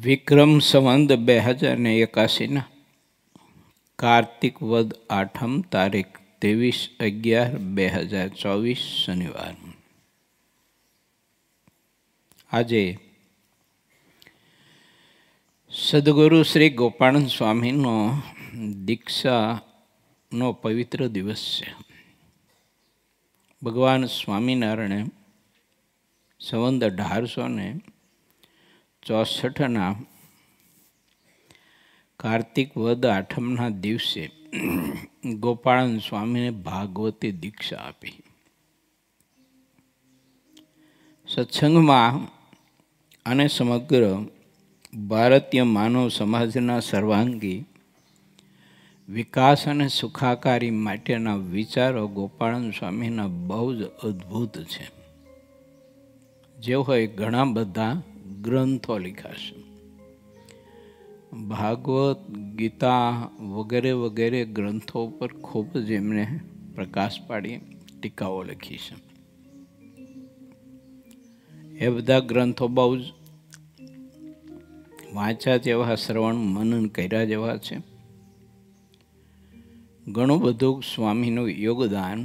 વિક્રમ સંવત 2081 કાર્તિક વદ આઠમ તારીખ 23/11/2024 શનિવાર. આજે સદગુરુ શ્રી ગોપાળન સ્વામીનો દીક્ષાનો પવિત્ર દિવસ છે. ભગવાન સ્વામિનારાયણે સંવત 1864 કાર્તિક વદ આઠમના દિવસે ગોપાળન સ્વામીને ભાગવતી દીક્ષા આપી. સત્સંગમાં અને સમગ્ર ભારતીય માનવ સમાજના સર્વાંગી વિકાસ અને સુખાકારી માટેના વિચારો ગોપાળન સ્વામીના બહુ જ અદ્ભુત છે. જેઓએ ઘણા બધા ગ્રંથો લખ્યા છે. ભાગવત, ગીતા વગેરે વગેરે ગ્રંથો પર ખૂબ જ એમણે પ્રકાશ પાડી ટીકાઓ લખી છે. એ બધા ગ્રંથો બહુ જ વાંચ્યા જેવા, શ્રવણ મનન કર્યા જેવા છે. ઘણું બધું સ્વામીનું યોગદાન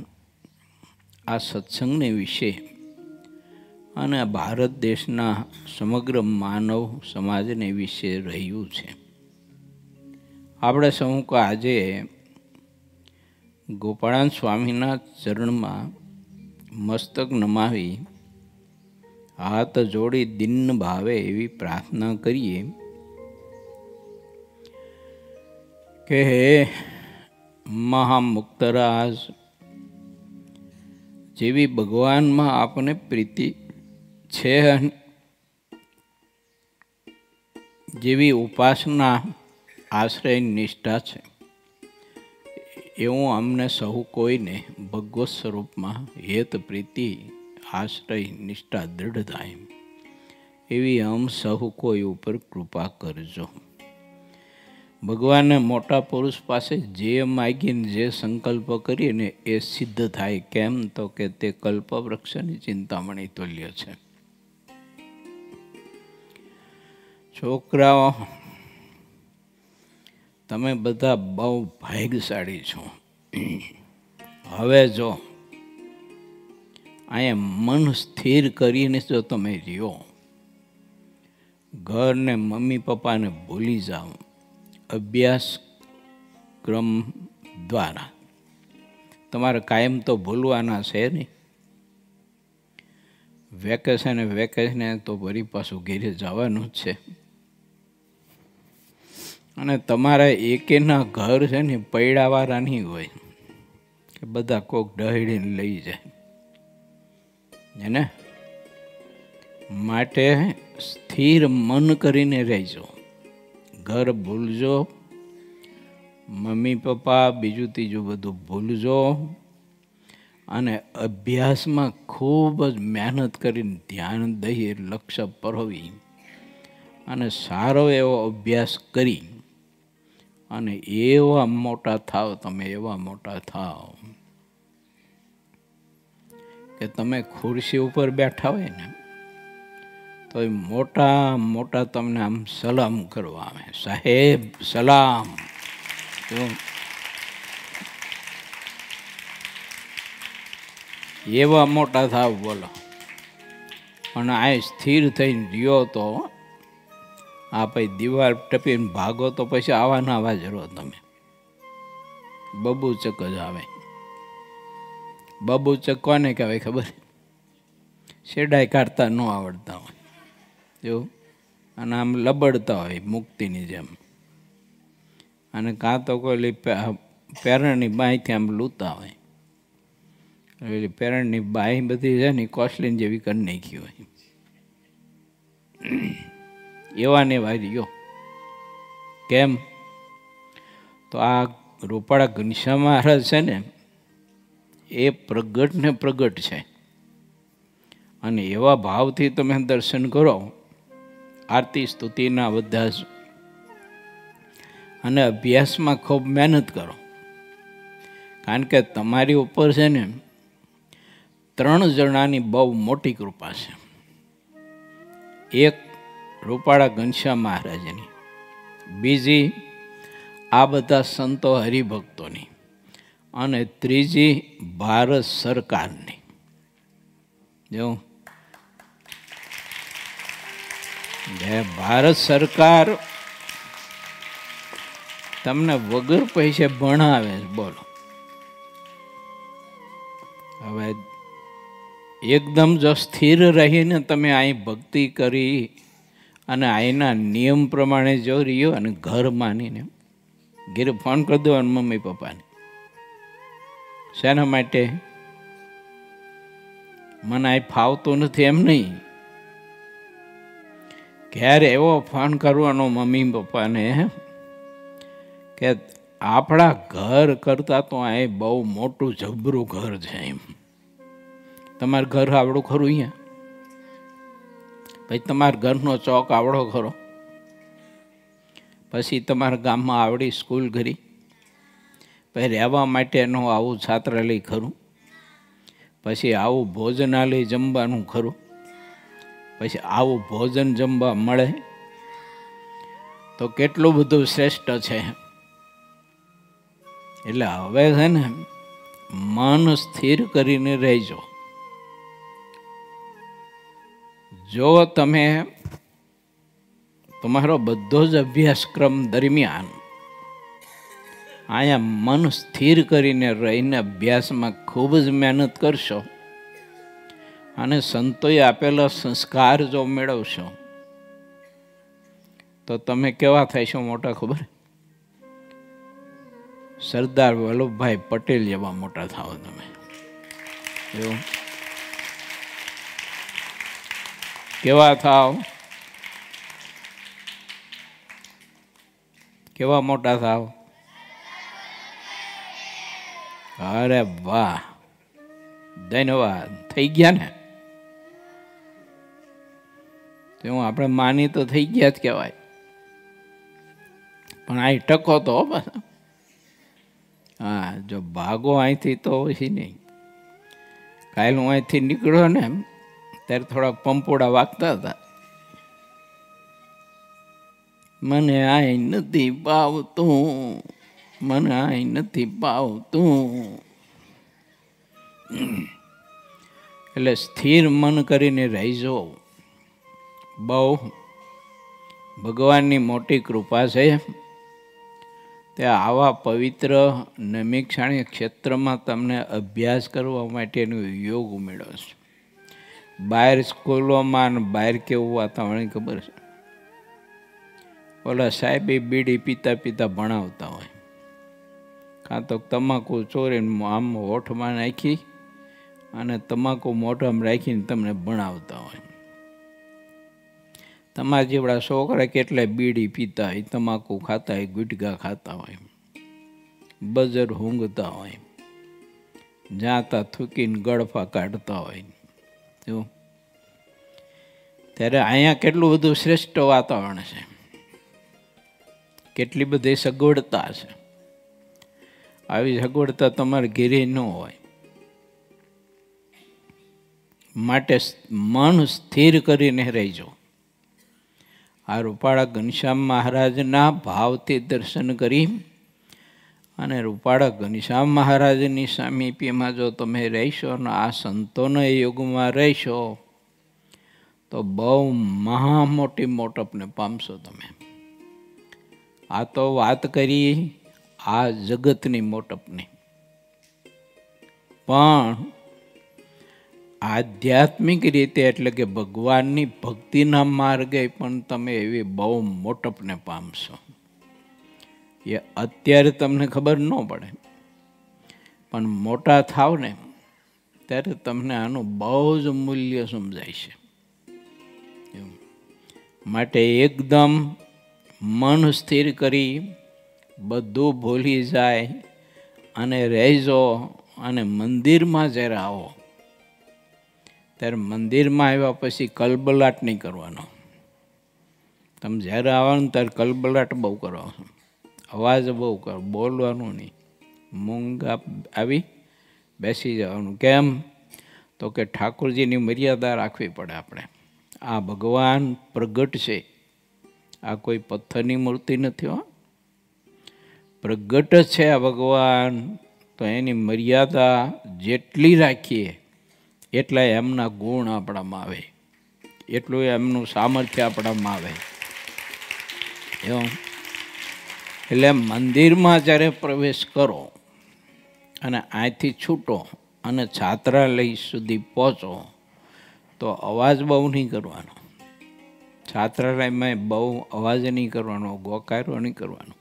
આ સત્સંગને વિશે અને ભારત દેશના સમગ્ર માનવ સમાજને વિશે રહ્યું છે. આપણે સૌ આજે ગોપાળન સ્વામીના ચરણમાં મસ્તક નમાવી હાથ જોડી દિન ભાવે એવી પ્રાર્થના કરીએ કે હે મહામુક્તરાજ, જેવી ભગવાનમાં આપને પ્રીતિ છે, જેવી ઉપાસના આશ્રય નિષ્ઠા છે, એવું અમને સહુ કોઈને ભગવત સ્વરૂપમાં હેત પ્રીતિ આશ્રય નિષ્ઠા દૃઢ થાય એવી સહુ કોઈ ઉપર કૃપા કરજો. ભગવાનને મોટા પુરુષ પાસે જે માગીને જે સંકલ્પ કરીએ ને એ સિદ્ધ થાય. કેમ તો કે તે કલ્પવૃક્ષની ચિંતામણી તુલ્ય છે. છોકરાઓ, તમે બધા બહુ ભાગ્યશાળી છો. હવે જો અહીંયા મન સ્થિર કરીને જો તમે રહ્યો, ઘરને મમ્મી પપ્પાને ભૂલી જાઓ, અભ્યાસક્રમ દ્વારા તમારે કાયમ તો ભૂલવાના છે નહીં. વેકેશન તો ફરી પાછું ઘેરે જવાનું જ છે. અને તમારા એકેના ઘર છે ને પૈડાવાળા નહીં હોય કે બધા કોક ડહીડીને લઈ જાય એને માટે સ્થિર મન કરીને રહેજો. ઘર ભૂલજો, મમ્મી પપ્પા બીજું ત્રીજું બધું ભૂલજો અને અભ્યાસમાં ખૂબ જ મહેનત કરીને ધ્યાન દઈએ, લક્ષ્ય પરોવી અને સારો એવો અભ્યાસ કરી અને એવા મોટા થાવ, તમે એવા મોટા થાવ કે તમે ખુરશી ઉપર બેઠા હોય ને તો એ મોટા મોટા તમને આમ સલામ કરવા આવે, સાહેબ સલામ. એવા મોટા થાવ બોલો. પણ આ સ્થિર થઈને રહ્યો તો આ પછી દિવાલ ટપીને ભાગો તો પછી આવાના આવા જ રહો તમે. બબૂચક જ આવે. બબૂચક કોને કહેવાય ખબર? શેડાઈ કાઢતા ન આવડતા હોય એવું, અને આમ લબડતા હોય મુક્તિની જેમ, અને કાં તો કોઈ પેરણની બાંયથી આમ લૂતા હોય. એટલે પેરણની બાંય બધી છે ને કોસલીન જેવી કરી નાખી હોય. એવા ને એવા રહ્યો. કેમ તો આ રૂપાળા ઘનશ્યામ મહારાજ છે ને એ પ્રગટ ને પ્રગટ છે. અને એવા ભાવથી તમે દર્શન કરો, આરતી સ્તુતિના બધા જ, અને અભ્યાસમાં ખૂબ મહેનત કરો. કારણ કે તમારી ઉપર છે ને 3 જણાની બહુ મોટી કૃપા છે. એક રૂપાળા ઘનશ્યામ મહારાજની, બીજી આ બધા સંતો હરિભક્તોની, અને ત્રીજી ભારત સરકારની. જો ભારત સરકાર તમને વગર પૈસે ભણાવે છે. બોલો, હવે એકદમ જો સ્થિર રહીને તમે અહીં ભક્તિ કરી અને અહીંના નિયમ પ્રમાણે જો રહ્યો અને ઘર માનીને ઘેર ફોન કરી દેવાનો મમ્મી પપ્પાને. શેના માટે? મને અહીં ફાવતું નથી એમ નહીં, ક્યારે એવો ફોન કરવાનો મમ્મી પપ્પાને કે આપણા ઘર કરતાં તો અહીં બહુ મોટું જબરું ઘર છે. એમ તમારું ઘર આવડું ખરું અહીંયા? પછી તમારા ઘરનો ચોક આવડો ખરો? પછી તમારા ગામમાં આવડી સ્કૂલ ખરી? પછી રહેવા માટેનું આવું છાત્રાલય ખરું? પછી આવું ભોજનાલય જમવાનું ખરું? પછી આવું ભોજન જમવા મળે તો કેટલું બધું શ્રેષ્ઠ છે. એટલે હવે છે ને મન સ્થિર કરીને રહેજો. જો તમે તમારો બધો જ અભ્યાસક્રમ દરમિયાન અહીંયા મન સ્થિર કરીને રહીને અભ્યાસમાં ખૂબ જ મહેનત કરશો અને સંતોએ આપેલા સંસ્કાર જો મેળવશો તો તમે કેવા થશો મોટા ખબર? સરદાર વલ્લભભાઈ પટેલ જેવા મોટા થાવ તમે. એવું કેવા થાવ? કેવા મોટા થાવ? અરે વાહ, ધન્યવાદ. થઈ ગયા ને? હું આપણે માની તો થઈ ગયા જ કહેવાય, પણ અહીં ટકો તો બસ. હા, જો ભાગો અહીંથી તો પછી નહીં. કાલે હું અહીંથી નીકળ્યો ને ત્યારે થોડાક પંપોડા વાગતા હતા. મને અહીં નથી પાવતું, મને અહીં નથી પાવતું. એટલે સ્થિર મન કરીને રહીજો. બહુ ભગવાનની મોટી કૃપા છે તે આવા પવિત્ર નૈમિષારણ્ય ક્ષેત્રમાં તમને અભ્યાસ કરવા માટેનો યોગ મળ્યો છે. બહાર સ્કૂલોમાં ને બહાર કેવું વાતાવરણ ખબર છે? ઓલા સાહેબ બીડી પીતા પીતા ભણાવતા હોય, કાં તો તમાકુ ચોરીને આમ હોઠમાં નાખી અને તમાકુ મોઢામાં રાખીને તમને ભણાવતા હોય. તમારા જેવડા છોકરા કેટલાય બીડી પીતા હોય, તમાકુ ખાતા હોય, ગુટકા ખાતા હોય, બજર ઊંઘતા હોય, જાતા થૂકીને ગળફા કાઢતા હોય. જો ત્યારે અહીંયા કેટલું બધું શ્રેષ્ઠ વાતાવરણ છે, કેટલી બધી સગવડતા છે. આવી સગવડતા તમારે ઘેરે ન હોય. માટે મન સ્થિર કરીને રહેજો. આ રૂપાળા ઘનશ્યામ મહારાજના ભાવથી દર્શન કરી અને રૂપાળા ઘનશ્યામ મહારાજની સામીપ્યમાં જો તમે રહેશો અને આ સંતોના યુગમાં રહેશો તો બહુ મહા મોટી મોટપને પામશો તમે. આ તો વાત કરી આ જગતની મોટપની, પણ આધ્યાત્મિક રીતે એટલે કે ભગવાનની ભક્તિના માર્ગે પણ તમે એવી બહુ મોટપને પામશો. એ અત્યારે તમને ખબર ન પડે, પણ મોટા થાવ ને ત્યારે તમને આનું બહુ જ મૂલ્ય સમજાય છે. માટે એકદમ મન સ્થિર કરી બધું ભૂલી જાય અને રહેજો. અને મંદિરમાં જ્યારે આવો ત્યારે મંદિરમાં આવ્યા પછી કલબલાટ નહીં કરવાનો. તમે જ્યારે આવવાનું ત્યારે કલબલાટ બહુ કરો, અવાજ બહુ કરો, બોલવાનું નહીં. મૂંગા આવી બેસી જવાનું. કેમ? તો કે ઠાકોરજીની મર્યાદા રાખવી પડે આપણે. આ ભગવાન પ્રગટ છે આ કોઈ પથ્થરની મૂર્તિ નથી હો, પ્રગટ છે આ ભગવાન. તો એની મર્યાદા જેટલી રાખીએ એટલા એમના ગુણ આપણામાં આવે, એટલું એમનું સામર્થ્ય આપણામાં આવે. એવું એટલે મંદિરમાં જ્યારે પ્રવેશ કરો અને અહીંથી છૂટો અને છાત્રાલય સુધી પહોંચો તો અવાજ બહુ નહીં કરવાનો. છાત્રાલયમાં બહુ અવાજ નહીં કરવાનો, ગોકારો નહીં કરવાનો.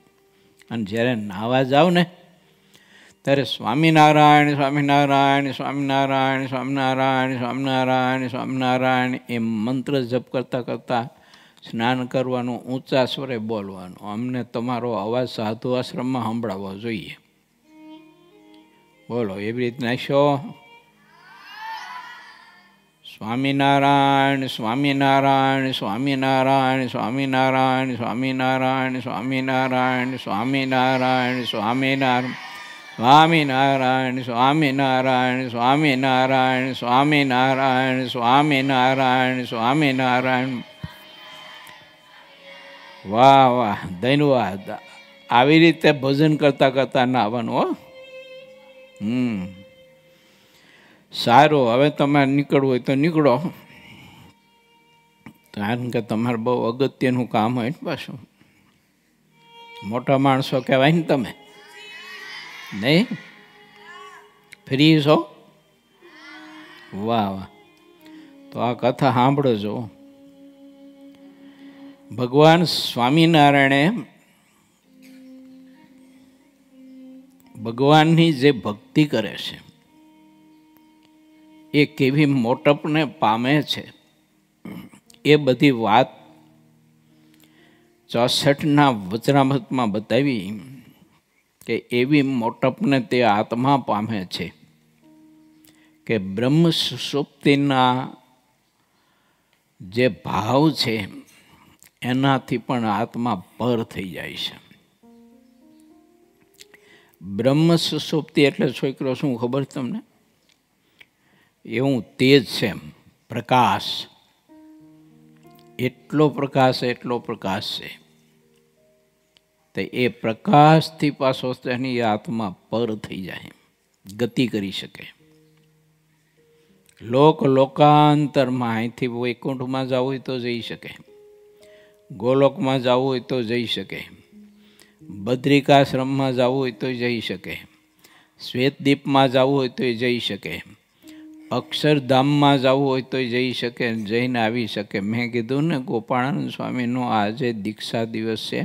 અને જ્યારે નાહવા જાઓ ને ત્યારે સ્વામિનારાયણ સ્વામિનારાયણ સ્વામિનારાયણ સ્વામિનારાયણ સ્વામિનારાયણ સ્વામિનારાયણ એમ મંત્ર જપ કરતાં કરતાં સ્નાન કરવાનું, ઊંચા સ્વરે બોલવાનું. અમને તમારો અવાજ સાધુ આશ્રમમાં સંભળાવવો જોઈએ. બોલો એવી રીતના શો સ્વામિનારાયણ સ્વામિનારાયણ સ્વામિનારાયણ સ્વામિનારાયણ સ્વામિનારાયણ સ્વામિનારાયણ સ્વામિનારાયણ સ્વામિનારાયણ સ્વામિનારાયણ સ્વામિનારાયણ સ્વામિનારાયણ સ્વામિનારાયણ સ્વામિનારાયણ સ્વામિનારાયણ. વાહ વાહ, ધન્યવાદ. આવી રીતે ભજન કરતા કરતા નાવાનું હો. સારું, હવે તમારે નીકળવું હોય તો નીકળો, કારણ કે તમારે બહુ અગત્યનું કામ હોય ને પાછું. મોટા માણસો કહેવાય ને તમે, નહીં? ફ્રી છો? વાહ વાહ. તો આ કથા સાંભળજો. ભગવાન સ્વામિનારાયણે ભગવાનની જે ભક્તિ કરે છે એ કેવી મોટપને પામે છે એ બધી વાત 64ના વચનામૃતમાં બતાવી કે એવી મોટપને તે આત્મા પામે છે કે બ્રહ્મ સુષુપ્તિના જે ભાવ છે એનાથી પણ આત્મા પર થઈ જાય છે. બ્રહ્મ સુષુપ્તિ એટલે છોકરો શું ખબર તમને? એવું તેજ છે, પ્રકાશ. એટલો પ્રકાશ છે તો એ પ્રકાશથી પાછો તેની આત્મા પર થઈ જાય, ગતિ કરી શકે. લોકાંતરમાં અહીંથી વૈકુંઠમાં જવું હોય તો જઈ શકે, ગોલોકમાં જવું હોય તો જઈ શકે, બદ્રિકાશ્રમમાં જવું હોય તો જઈ શકે, શ્વેતદીપમાં જવું હોય તો જઈ શકે, અક્ષરધામમાં જવું હોય તો જઈ શકે, જઈને આવી શકે. મેં કીધું ને ગોપાળાનંદ સ્વામીનો આજે દીક્ષા દિવસ છે.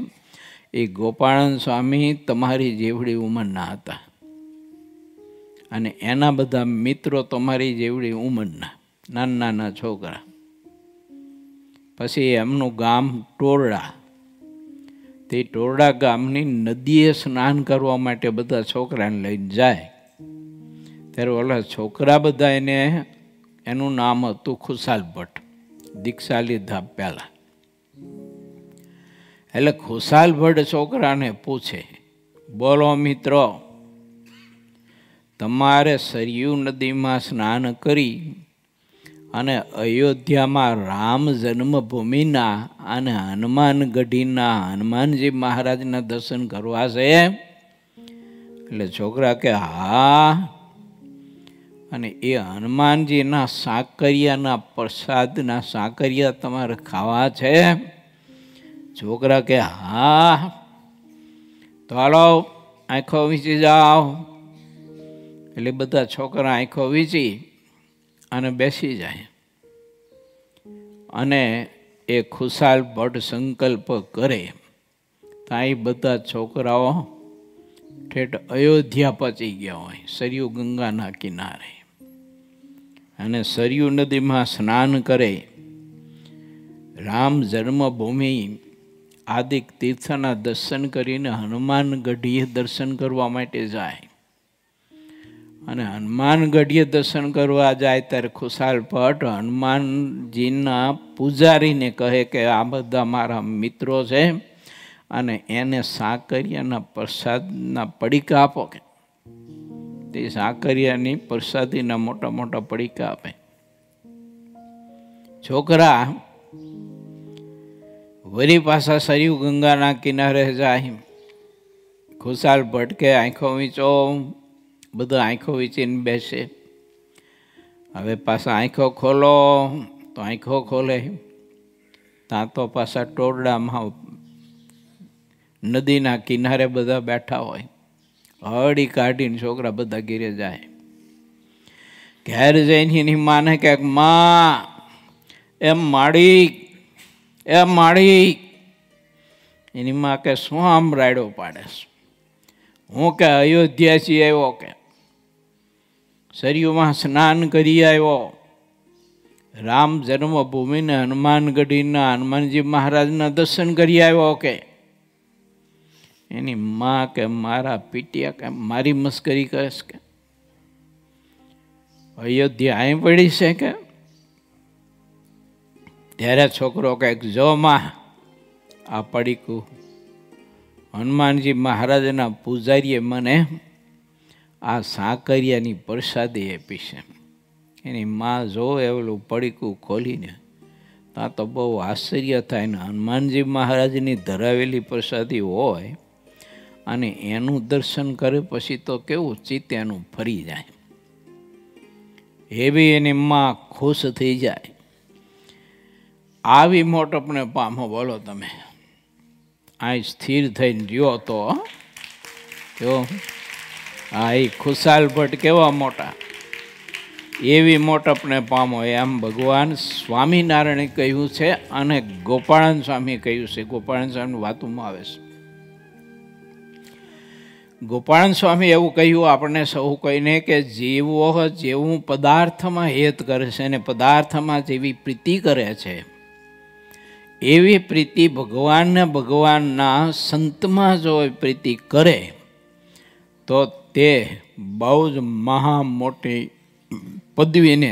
એ ગોપાળાનંદ સ્વામી તમારી જેવડી ઉંમરના હતા અને એના બધા મિત્રો તમારી જેવડી ઉંમરના, નાના નાના છોકરા. પછી એમનું ગામ ટોરડા, તે ટોરડા ગામની નદીએ સ્નાન કરવા માટે બધા છોકરાને લઈને જાય. ત્યારે ઓલા છોકરા બધા એનું નામ હતું ખુશાલ ભટ્ટ, દીક્ષા લીધા પહેલાં. એટલે ખુશાલ ભટ્ટ છોકરાને પૂછે, બોલો મિત્રો, તમારે સરયુ નદીમાં સ્નાન કરી અને અયોધ્યામાં રામ જન્મભૂમિના અને હનુમાનગઢીના હનુમાનજી મહારાજના દર્શન કરવા છે? એટલે છોકરા કે હા. અને એ હનુમાનજીના સાકરિયાના પ્રસાદના સાકરિયા તમારે ખાવા છે? છોકરા કે હા. તો હાલો આંખો વીંચી જાઓ. એટલે બધા છોકરા આંખો વીંચી અને બેસી જાય. અને એ ખુશાલ ભટ્ટ સંકલ્પ કરે ત્યાં બધા છોકરાઓ ઠેઠ અયોધ્યા પહોંચી ગયા હોય, સરયુ ગંગાના કિનારે. અને સરયુ નદીમાં સ્નાન કરે, રામ જન્મભૂમિ આદિક તીર્થના દર્શન કરીને હનુમાનગઢીએ દર્શન કરવા માટે જાય. અને હનુમાનગઢીએ દર્શન કરવા જાય ત્યારે ખુશાલ ભટ્ટ હનુમાનજીના પૂજારીને કહે કે આ બધા મારા મિત્રો છે અને એને સાકરિયાના પ્રસાદના પડીકા આપો. કે તે સાકરિયાની પ્રસાદીના મોટા મોટા પડીકા આપે. છોકરા વળી પાછા સરયુ ગંગાના કિનારે જાય, ખુશાલ ભટકે, આંખો વીંચો, બધા આંખો વીંચીને બેસે. હવે પાછા આંખો ખોલો તો આંખો ખોલે, ત્યાં તો પાછા ટોરડામાં નદીના કિનારે બધા બેઠા હોય. હળી કાઢીને છોકરા બધા ઘેરે જાય. ઘેર જઈને એની માને કે માં એમ માડી, એની માં કે શું આમ રાયડો પાડે? હું કે અયોધ્યાથી આવ્યો, કે સરયુમાં સ્નાન કરી આવ્યો, રામ જન્મભૂમિને હનુમાનગઢીના હનુમાનજી મહારાજના દર્શન કરી આવ્યો. કે એની માં કે મારા પીટિયા, કે મારી મસ્કરી કરેશ? કે અયોધ્યા અહીં પડી છે? કે ત્યારે છોકરો કંઈક જો માં આ પડીકું હનુમાનજી મહારાજના પૂજારીએ મને આ સાકરિયાની પ્રસાદી આપી છે. એની માં જો એવલું પડીકું ખોલીને ત્યાં તો બહુ આશ્ચર્ય થાય ને, હનુમાનજી મહારાજની ધરાવેલી પ્રસાદી હોય અને એનું દર્શન કરે પછી તો કેવું ચિત્ત એનું ફરી જાય. એવી એની માં ખુશ થઈ જાય. આવી મોટપને પામો બોલો તમે. આ સ્થિર થઈને રહ્યો તો જો આ એ ખુશાલ ભટ્ટ કેવા મોટા, એવી મોટપને પામો એમ ભગવાન સ્વામિનારાયણે કહ્યું છે અને ગોપાળન સ્વામીએ કહ્યું છે. ગોપાળન સ્વામી વાતોમાં આવે છે. ગોપાળન સ્વામી એવું કહ્યું આપણને સૌ કહીને કે જીવો જેવું પદાર્થમાં હેત કરે છે અને પદાર્થમાં જેવી પ્રીતિ કરે છે એવી પ્રીતિ ભગવાનને ભગવાનના સંતમાં જો પ્રીતિ કરે તો તે બહુ જ મહા મોટી પદવીને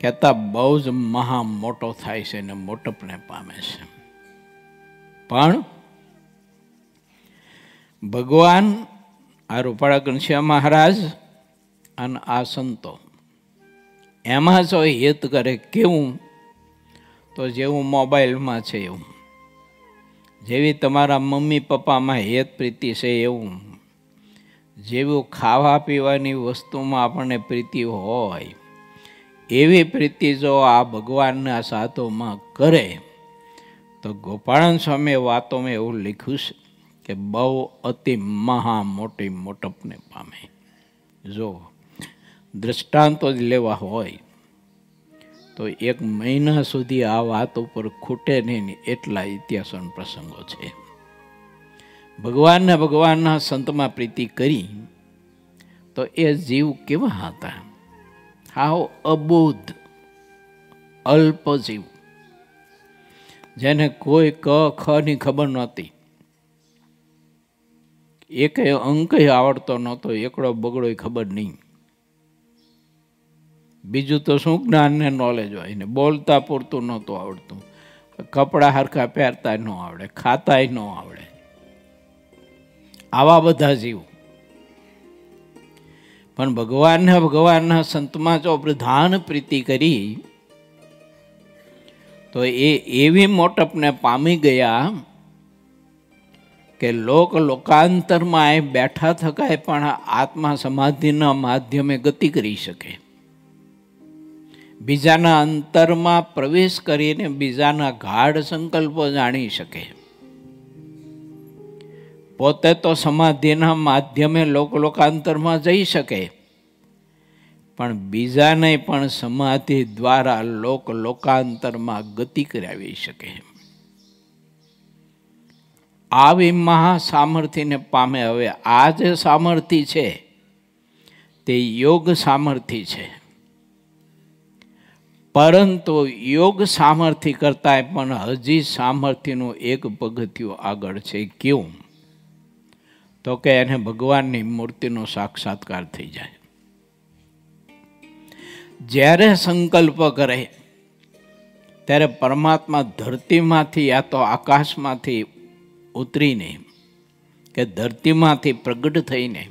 કહેતા બહુ જ મહા મોટો થાય છે અને મોટપને પામે છે. પણ ભગવાન આ રૂપાળા ઘનશ્યામ મહારાજ અને આ સંતો એમાં જો હિત કરે કેવું, તો જેવું મોબાઈલમાં છે એવું, જેવી તમારા મમ્મી પપ્પામાં હેત પ્રીતિ છે એવું, જેવું ખાવા પીવાની વસ્તુમાં આપણને પ્રીતિ હોય એવી પ્રીતિ જો આ ભગવાનના સાધુમાં કરે તો ગોપાળન સ્વામીએ વાતોમાં એવું લખ્યું છે કે બહુ અતિ મહા મોટી મોટપને પામે. જો દ્રષ્ટાંતો જ લેવા હોય તો 1 મહિના સુધી આ વાત ઉપર ખૂટે નહીં એટલા ઇતિહાસો પ્રસંગો છે. ભગવાનને ભગવાનના સંતમાં પ્રીતિ કરી તો એ જીવ કેવા હતા? હાવ અબુદ્ધ અલ્પ જીવ, જેને કોઈ ક ખ ની ખબર નહોતી, એક અંક આવડતો નહોતો, એકડો બગડો ખબર નહીં. બીજું તો શું જ્ઞાન ને નોલેજ હોય ને, બોલતા પૂરતું નહોતું આવડતું, કપડાં હરખા પહેરતા ન આવડે, ખાતાય ન આવડે. આવા બધા જીવ. પણ ભગવાનને ભગવાનના સંતમાં જો પ્રધાન પ્રીતિ કરી તો એ એવી મોટપને પામી ગયા કે લોકાંતરમાં એ બેઠા થકાય પણ આત્મા સમાધિના માધ્યમે ગતિ કરી શકે. બીજાના અંતરમાં પ્રવેશ કરીને બીજાના ગાઢ સંકલ્પો જાણી શકે. પોતે તો સમાધિના માધ્યમે લોકાંતરમાં જઈ શકે, પણ બીજાને પણ સમાધિ દ્વારા લોકાંતરમાં ગતિ કરાવી શકે. આવી મહા સામર્થ્યને પામે. હવે આ જે સામર્થ્ય છે તે યોગ સામર્થ્ય છે, પરંતુ યોગ સામર્થ્ય કરતાં પણ હજી સામર્થ્યનું એક પગથિયું આગળ છે. કેવું? તો કે એને ભગવાનની મૂર્તિનો સાક્ષાત્કાર થઈ જાય. જ્યારે સંકલ્પ કરે ત્યારે પરમાત્મા ધરતીમાંથી યા તો આકાશમાંથી ઉતરીને કે ધરતીમાંથી પ્રગટ થઈને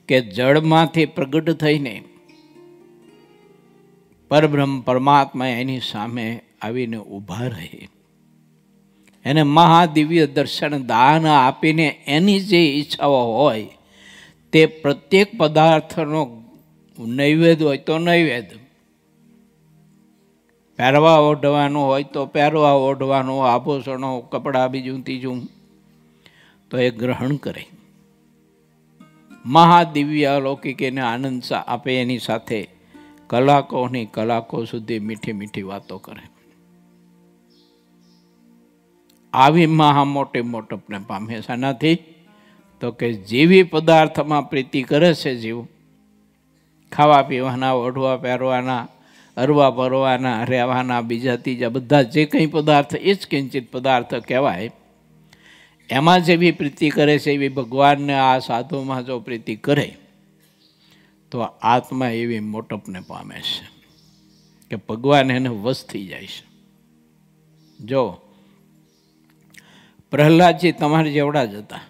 કે જળમાંથી પ્રગટ થઈને પરબ્રહ્મ પરમાત્મા એની સામે આવીને ઊભા રહે એને મહાદિવ્ય દર્શન દાન આપીને એની જે ઈચ્છાઓ હોય તે પ્રત્યેક પદાર્થનો નૈવેદ્ય હોય તો નૈવેદ્ય, પહેરવા ઓઢવાનું હોય તો પહેરવા ઓઢવાનું, આભૂષણો, કપડાં, બીજું ત્રીજું તો એ ગ્રહણ કરે. મહાદિવ્ય અલૌકિક એને આનંદ આપે, એની સાથે કલાકોની કલાકો સુધી મીઠી મીઠી વાતો કરે. આવી મહા મોટી મોટપને પામે. શાનાથી? તો કે જેવી પદાર્થમાં પ્રીતિ કરે છે જીવ, ખાવા પીવાના, ઓઢવા પહેરવાના, અરવા ભરવાના, રહેવાના, બીજા ત્રીજા બધા જે કંઈ પદાર્થ એ જ કિંચિત પદાર્થ કહેવાય. એમાં જેવી પ્રીતિ કરે છે એવી ભગવાનને આ સાધુમાં જો પ્રીતિ કરે તો આત્મા એવી મોટપને પામે છે કે ભગવાન એને વશ થઈ જાય છે. જો પ્રહલાદજી તમારી જેવડા જ હતા,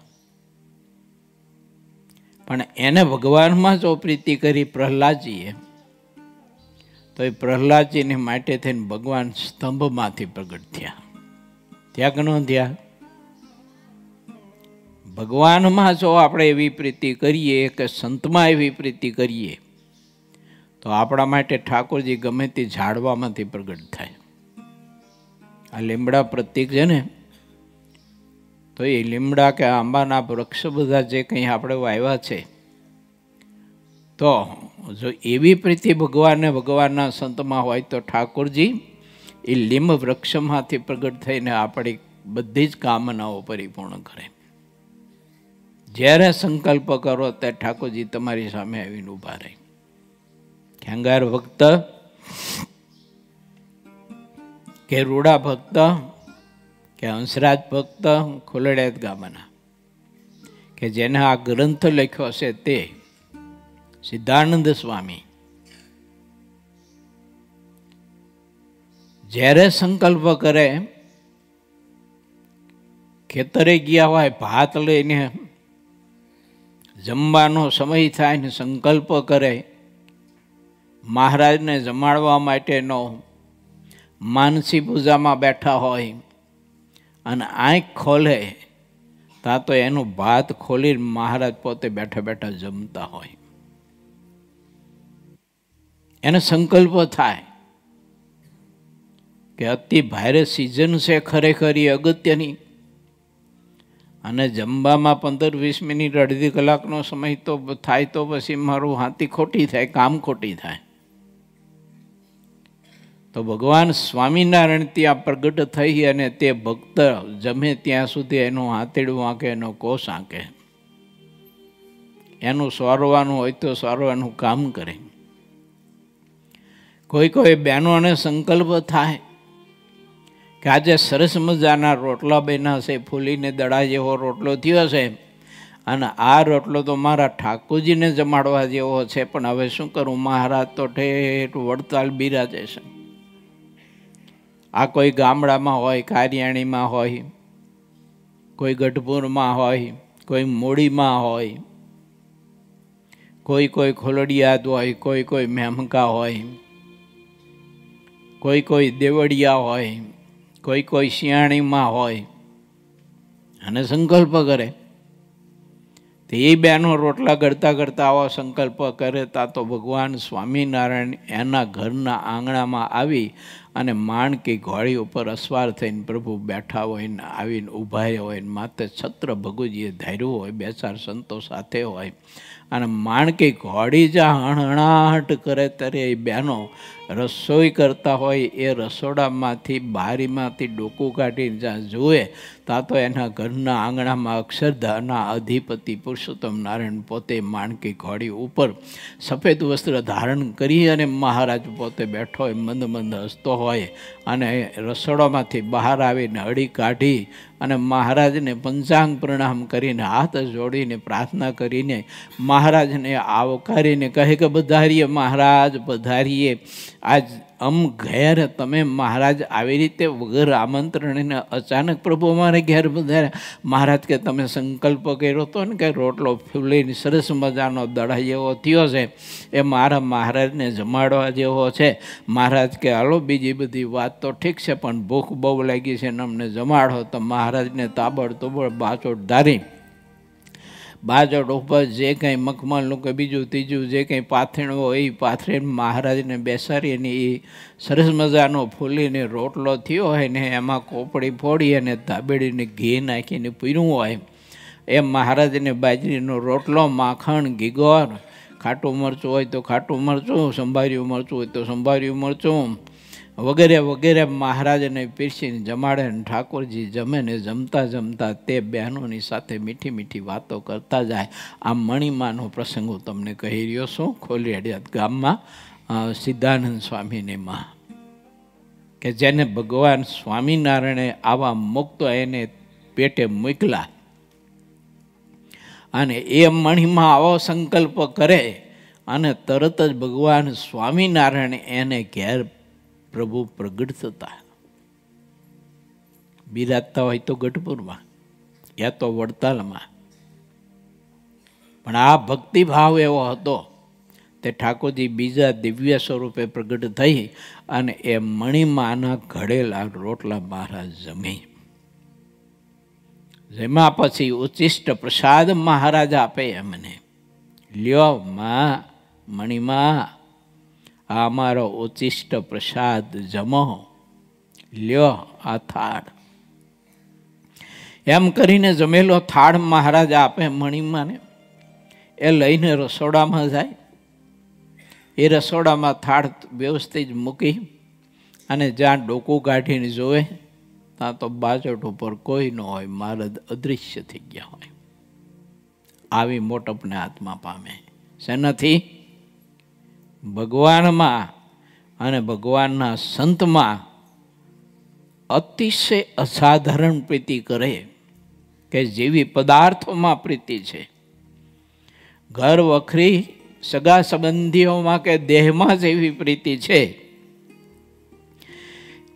પણ એને ભગવાનમાં જો પ્રીતિ કરી પ્રહલાદજીએ, તો એ પ્રહલાદજીને માટે થઈને ભગવાન સ્તંભમાંથી પ્રગટ થયા. ત્યાં કે ન થયા? ભગવાનમાં જો આપણે એવી પ્રીતિ કરીએ કે સંતમાં એવી પ્રીતિ કરીએ તો આપણા માટે ઠાકોરજી ગમે તે ઝાડવામાંથી પ્રગટ થાય. આ લીમડા પ્રતીક છે ને, તો એ લીમડા કે આંબાના વૃક્ષ બધા જે કંઈ આપણે વાવ્યા છે, તો જો એવી પ્રીતિ ભગવાનને ભગવાનના સંતમાં હોય તો ઠાકોરજી એ લીંબ વૃક્ષમાંથી પ્રગટ થઈને આપણી બધી જ કામનાઓ પરિપૂર્ણ કરે. જ્યારે સંકલ્પ કરો ત્યારે ઠાકોરજી તમારી સામે આવીને ઊભા રહે. ખેંગાર ભક્ત કે રૂડા ભક્ત કે હંસરાજ ભક્ત, ખોલડિયાદ ગામના, કે જેને આ ગ્રંથ લખ્યો છે તે સિદ્ધાનંદ સ્વામી, જ્યારે સંકલ્પ કરે, ખેતરે ગયા હોય, ભાત લઈને જમવાનો સમય થાય ને સંકલ્પ કરે, મહારાજને જમાડવા માટેનો માનસી પૂજામાં બેઠા હોય અને આંખ ખોલે ત્યાં તો એનું ભાત ખોલીને મહારાજ પોતે બેઠા બેઠા જમતા હોય. એને સંકલ્પ થાય કે અતિ ભારે સિઝન છે ખરેખર એ અગત્યની, અને જમવામાં 15-20 મિનિટ અડધી કલાકનો સમય તો થાય તો પછી મારું હાથી ખોટી થાય, કામ ખોટી થાય. તો ભગવાન સ્વામિનારાયણ ત્યાં પ્રગટ થઈ અને તે ભક્ત જમે ત્યાં સુધી એનું હાથેડું આંકે, એનો કોષ આંકે, એનું સોરવાનું હોય તો સોરવાનું કામ કરે. કોઈ કોઈ બહેનોને સંકલ્પ થાય કે આજે સરસ મજાના રોટલા બન્યા છે, ફૂલીને દડા જેવો રોટલો થયો છે, અને આ રોટલો તો મારા ઠાકોરજીને જમાડવા જેવો છે, પણ હવે શું કરું, મહારાજ તો ઠેઠ વડતાલ બિરાજે છે. આ કોઈ ગામડામાં હોય, કારિયાણીમાં હોય, કોઈ ગઢપુરમાં હોય, કોઈ મૂડીમાં હોય, કોઈ કોઈ ખોલડિયાદ હોય, કોઈ કોઈ મેમકા હોય, કોઈ કોઈ દેવળિયા હોય, કોઈ કોઈ શિયાળીમાં હોય, અને સંકલ્પ કરે. તો એ બહેનો રોટલા કરતાં કરતાં આવો સંકલ્પ કરે તા તો ભગવાન સ્વામિનારાયણ એના ઘરના આંગણામાં આવી અને માણકી ઘોડી ઉપર અસવાર થઈને પ્રભુ બેઠા હોય ને આવીને ઊભા હોય ને માથે છત્ર ભગુજીએ ધાર્યું હોય, 2-4 સંતો સાથે હોય, અને માણકી ઘોડી જ્યાં હણહણાટ કરે ત્યારે એ બહેનો રસોઈ કરતા હોય એ રસોડામાંથી બારીમાંથી ડોકું કાઢીને જ્યાં જુએ ત્યાં તો એના ઘરના આંગણામાં અક્ષરધામના અધિપતિ પુરુષોત્તમ નારાયણ પોતે માણકી ઘોડી ઉપર સફેદ વસ્ત્ર ધારણ કરી અને મહારાજ પોતે બેઠો હોય, મંદ મંદ હસતો હોય, અને રસોડામાંથી બહાર આવીને હળી કાઢી અને મહારાજને પંચાંગ પ્રણામ કરીને હાથ જોડીને પ્રાર્થના કરીને મહારાજને આવકારીને કહે કે પધારીએ મહારાજ, પધારીએ. આજ ઘેર તમે મહારાજ આવી રીતે વગર આમંત્રણને અચાનક પ્રભુ અમારે ઘેર પધાર્યા. મહારાજ કે તમે સંકલ્પ કર્યો હતો ને કે રોટલો ફૂલીને સરસ મજાનો દડા જેવો થયો છે, એ મારા મહારાજને જમાડવા જેવો છે. મહારાજ કે હાલો બીજી બધી વાત તો ઠીક છે, પણ ભૂખ બહુ લાગી છે ને અમને જમાડો. તો મહારાજને તાબડતોબડ બાચોટ ધારી બાજોટ ઉપર જે કંઈ મખમલનું કે બીજું ત્રીજું જે કંઈ પાથરીણ હોય એ પાથરીને મહારાજને બેસાડીને એ સરસ મજાનો ફૂલીને રોટલો થયો હોય ને એમાં કોપડી ફોડી અને ધાબેડીને ઘી નાખીને પીરું હોય એમ મહારાજને બાજરીનો રોટલો, માખણ, ગીગોર, ખાટું મરચું હોય તો ખાટું મરચું, સંભાર્યું મરચું હોય તો સંભાર્યું મરચું વગેરે વગેરે મહારાજને પીરસીને જમાડે. ઠાકોરજી જમે ને જમતા જમતા તે બહેનોની સાથે મીઠી મીઠી વાતો કરતા જાય. આ મણિમાનો પ્રસંગ હું તમને કહી રહ્યો છું. ખોલિયાડિયાદ ગામમાં સિદ્ધાનંદ સ્વામીની માં કે જેને ભગવાન સ્વામિનારાયણે આવા મુક્ત એને પેટે મોકલા અને એ મણિમાં આવો સંકલ્પ કરે અને તરત જ ભગવાન સ્વામિનારાયણ એને ઘેર પ્રભુ પ્રગટ થતા. બિરાજતા હોય તો ગઢપુરમાં યા તો વડતાલમાં, પણ આ ભક્તિભાવ એવો હતો તે ઠાકોરજી બીજા દિવ્ય સ્વરૂપે પ્રગટ થઈ અને એ મણિમાના ઘડેલા રોટલા મહારાજ જમે. જેમાં પછી ઉચ્ચિષ્ટ પ્રસાદ મહારાજ આપે એમને, લ્યો માં મણિમા આ અમારો ઉચ્ચિષ્ટ પ્રસાદ જમો, લ્યો આ થાળ. એમ કરીને જમેલો થાળ મહારાજ આપે મણિમાને. એ લઈને રસોડામાં જાય. એ રસોડામાં થાળ વ્યવસ્થિત મૂકી અને જ્યાં ડોકું કાઢીને જોવે ત્યાં તો બાજોટ ઉપર કોઈ ન હોય, મહારાજ અદૃશ્ય થઈ ગયા હોય. આવી મોટપને આત્મા પામે. શેનાથી? ભગવાનમાં અને ભગવાનના સંતમાં અતિશય અસાધારણ પ્રીતિ કરે કે જેવી પદાર્થોમાં પ્રીતિ છે, ઘર વખરી સગા સંબંધીઓમાં કે દેહમાં જેવી પ્રીતિ છે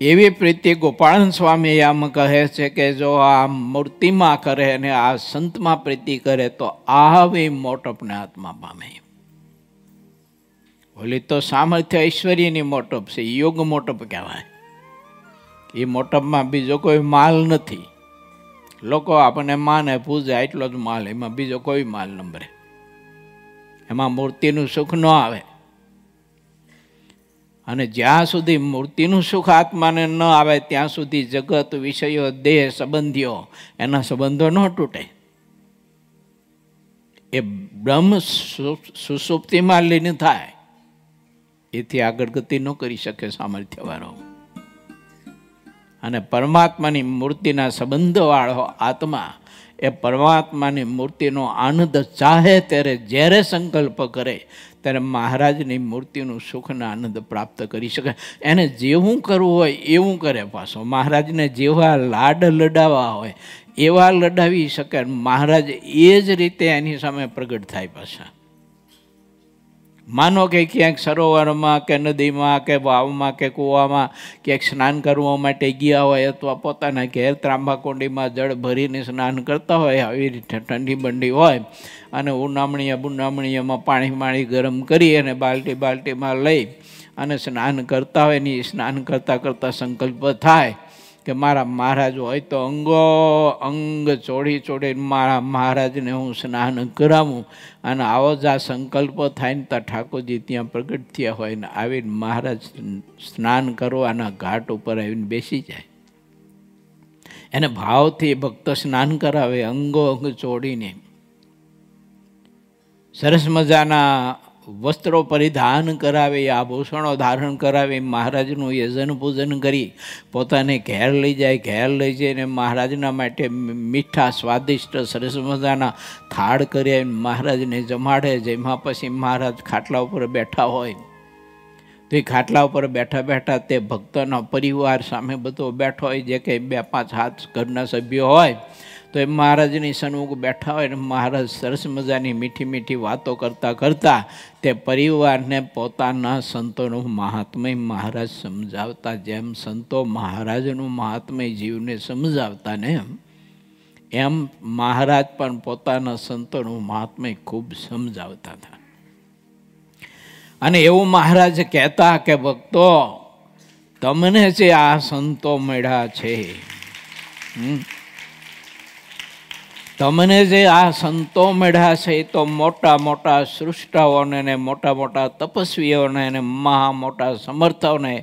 એવી પ્રીતિ ગોપાલ સ્વામી આમ કહે છે કે જો આ મૂર્તિમાં કરે અને આ સંતમાં પ્રીતિ કરે તો આવી મોટપને આત્મા પામે. ઓલી તો સામર્થ્ય ઐશ્વર્યની મોટપ છે, યોગ મોટપ કહેવાય. એ મોટપમાં બીજો કોઈ માલ નથી. લોકો આપણને માને પૂજે એટલો જ માલ, એમાં બીજો કોઈ માલ નંબરે. એમાં મૂર્તિનું સુખ ન આવે. અને જ્યાં સુધી મૂર્તિનું સુખ આત્માને ન આવે ત્યાં સુધી જગત, વિષયો, દેહ, સંબંધીઓ એના સંબંધો ન તૂટે. એ બ્રહ્મ સુષુપ્તિમાં લીન થાય, એથી આગળ ગતિ ન કરી શકે સામર્થ્યવાળો. અને પરમાત્માની મૂર્તિના સંબંધવાળો આત્મા એ પરમાત્માની મૂર્તિનો આનંદ ચાહે ત્યારે જ્યારે સંકલ્પ કરે ત્યારે મહારાજની મૂર્તિનું સુખના આનંદ પ્રાપ્ત કરી શકે. એને જેવું કરવું હોય એવું કરે. પાછો મહારાજને જેવા લાડ લડાવવા હોય એવા લડાવી શકે. મહારાજ એ જ રીતે એની સામે પ્રગટ થાય. પાછા માનો કે ક્યાંક સરોવરમાં કે નદીમાં કે વાવમાં કે કૂવામાં ક્યાંક સ્નાન કરવા માટે ગયા હોય અથવા પોતાના ઘેર ત્રાંબાકુંડીમાં જળ ભરીને સ્નાન કરતા હોય, આવી રીતે ઠંડી બંડી હોય અને ઉનામણીયામાં પાણી ગરમ કરી અને બાલટીમાં લઈ અને સ્નાન કરતા હોય ને સ્નાન કરતાં કરતાં સંકલ્પ થાય કે મારા મહારાજ હોય તો અંગ ચોડી મારા મહારાજને હું સ્નાન કરાવું. અને આવો જ આ સંકલ્પ થાય ને ત્યાં ઠાકોરજી ત્યાં પ્રગટ થયા હોય ને આવીને મહારાજ સ્નાન કરવાના ઘાટ ઉપર આવીને બેસી જાય. એને ભાવથી ભક્ત સ્નાન કરાવે, અંગો અંગ ચોડીને સરસ મજાના વસ્ત્રો પરિધાન કરાવે, આભૂષણો ધારણ કરાવી મહારાજનું યજન પૂજન કરી પોતાને ઘેર લઈ જાય. ઘેર લઈ જઈને મહારાજના માટે મીઠા સ્વાદિષ્ટ સરસ મજાના થાળ કરી મહારાજને જમાડે. જેમાં પછી મહારાજ ખાટલા ઉપર બેઠા હોય તો એ ખાટલા ઉપર બેઠા બેઠા તે ભક્તોના પરિવાર સામે બધો બેઠો હોય, જે કંઈ 2-5 હાથ ઘરના સભ્યો હોય, તો એ મહારાજની સન્મુખ બેઠા હોય ને મહારાજ સરસ મજાની મીઠી મીઠી વાતો કરતાં કરતાં તે પરિવારને પોતાના સંતોનું મહાત્મય મહારાજ સમજાવતા, જેમ સંતો મહારાજનું મહાત્મય જીવને સમજાવતા ને એમ મહારાજ પણ પોતાના સંતોનું મહાત્મય ખૂબ સમજાવતા હતા. અને એવું મહારાજ કહેતા કે ભક્તો, તમને જે આ સંતો મળ્યા છે, તમને જે આ સંતો મળ્યા છે એ તો મોટા મોટા સૃષ્ટાઓને ને મોટા મોટા તપસ્વીઓને ને મહા મોટા સમર્થોને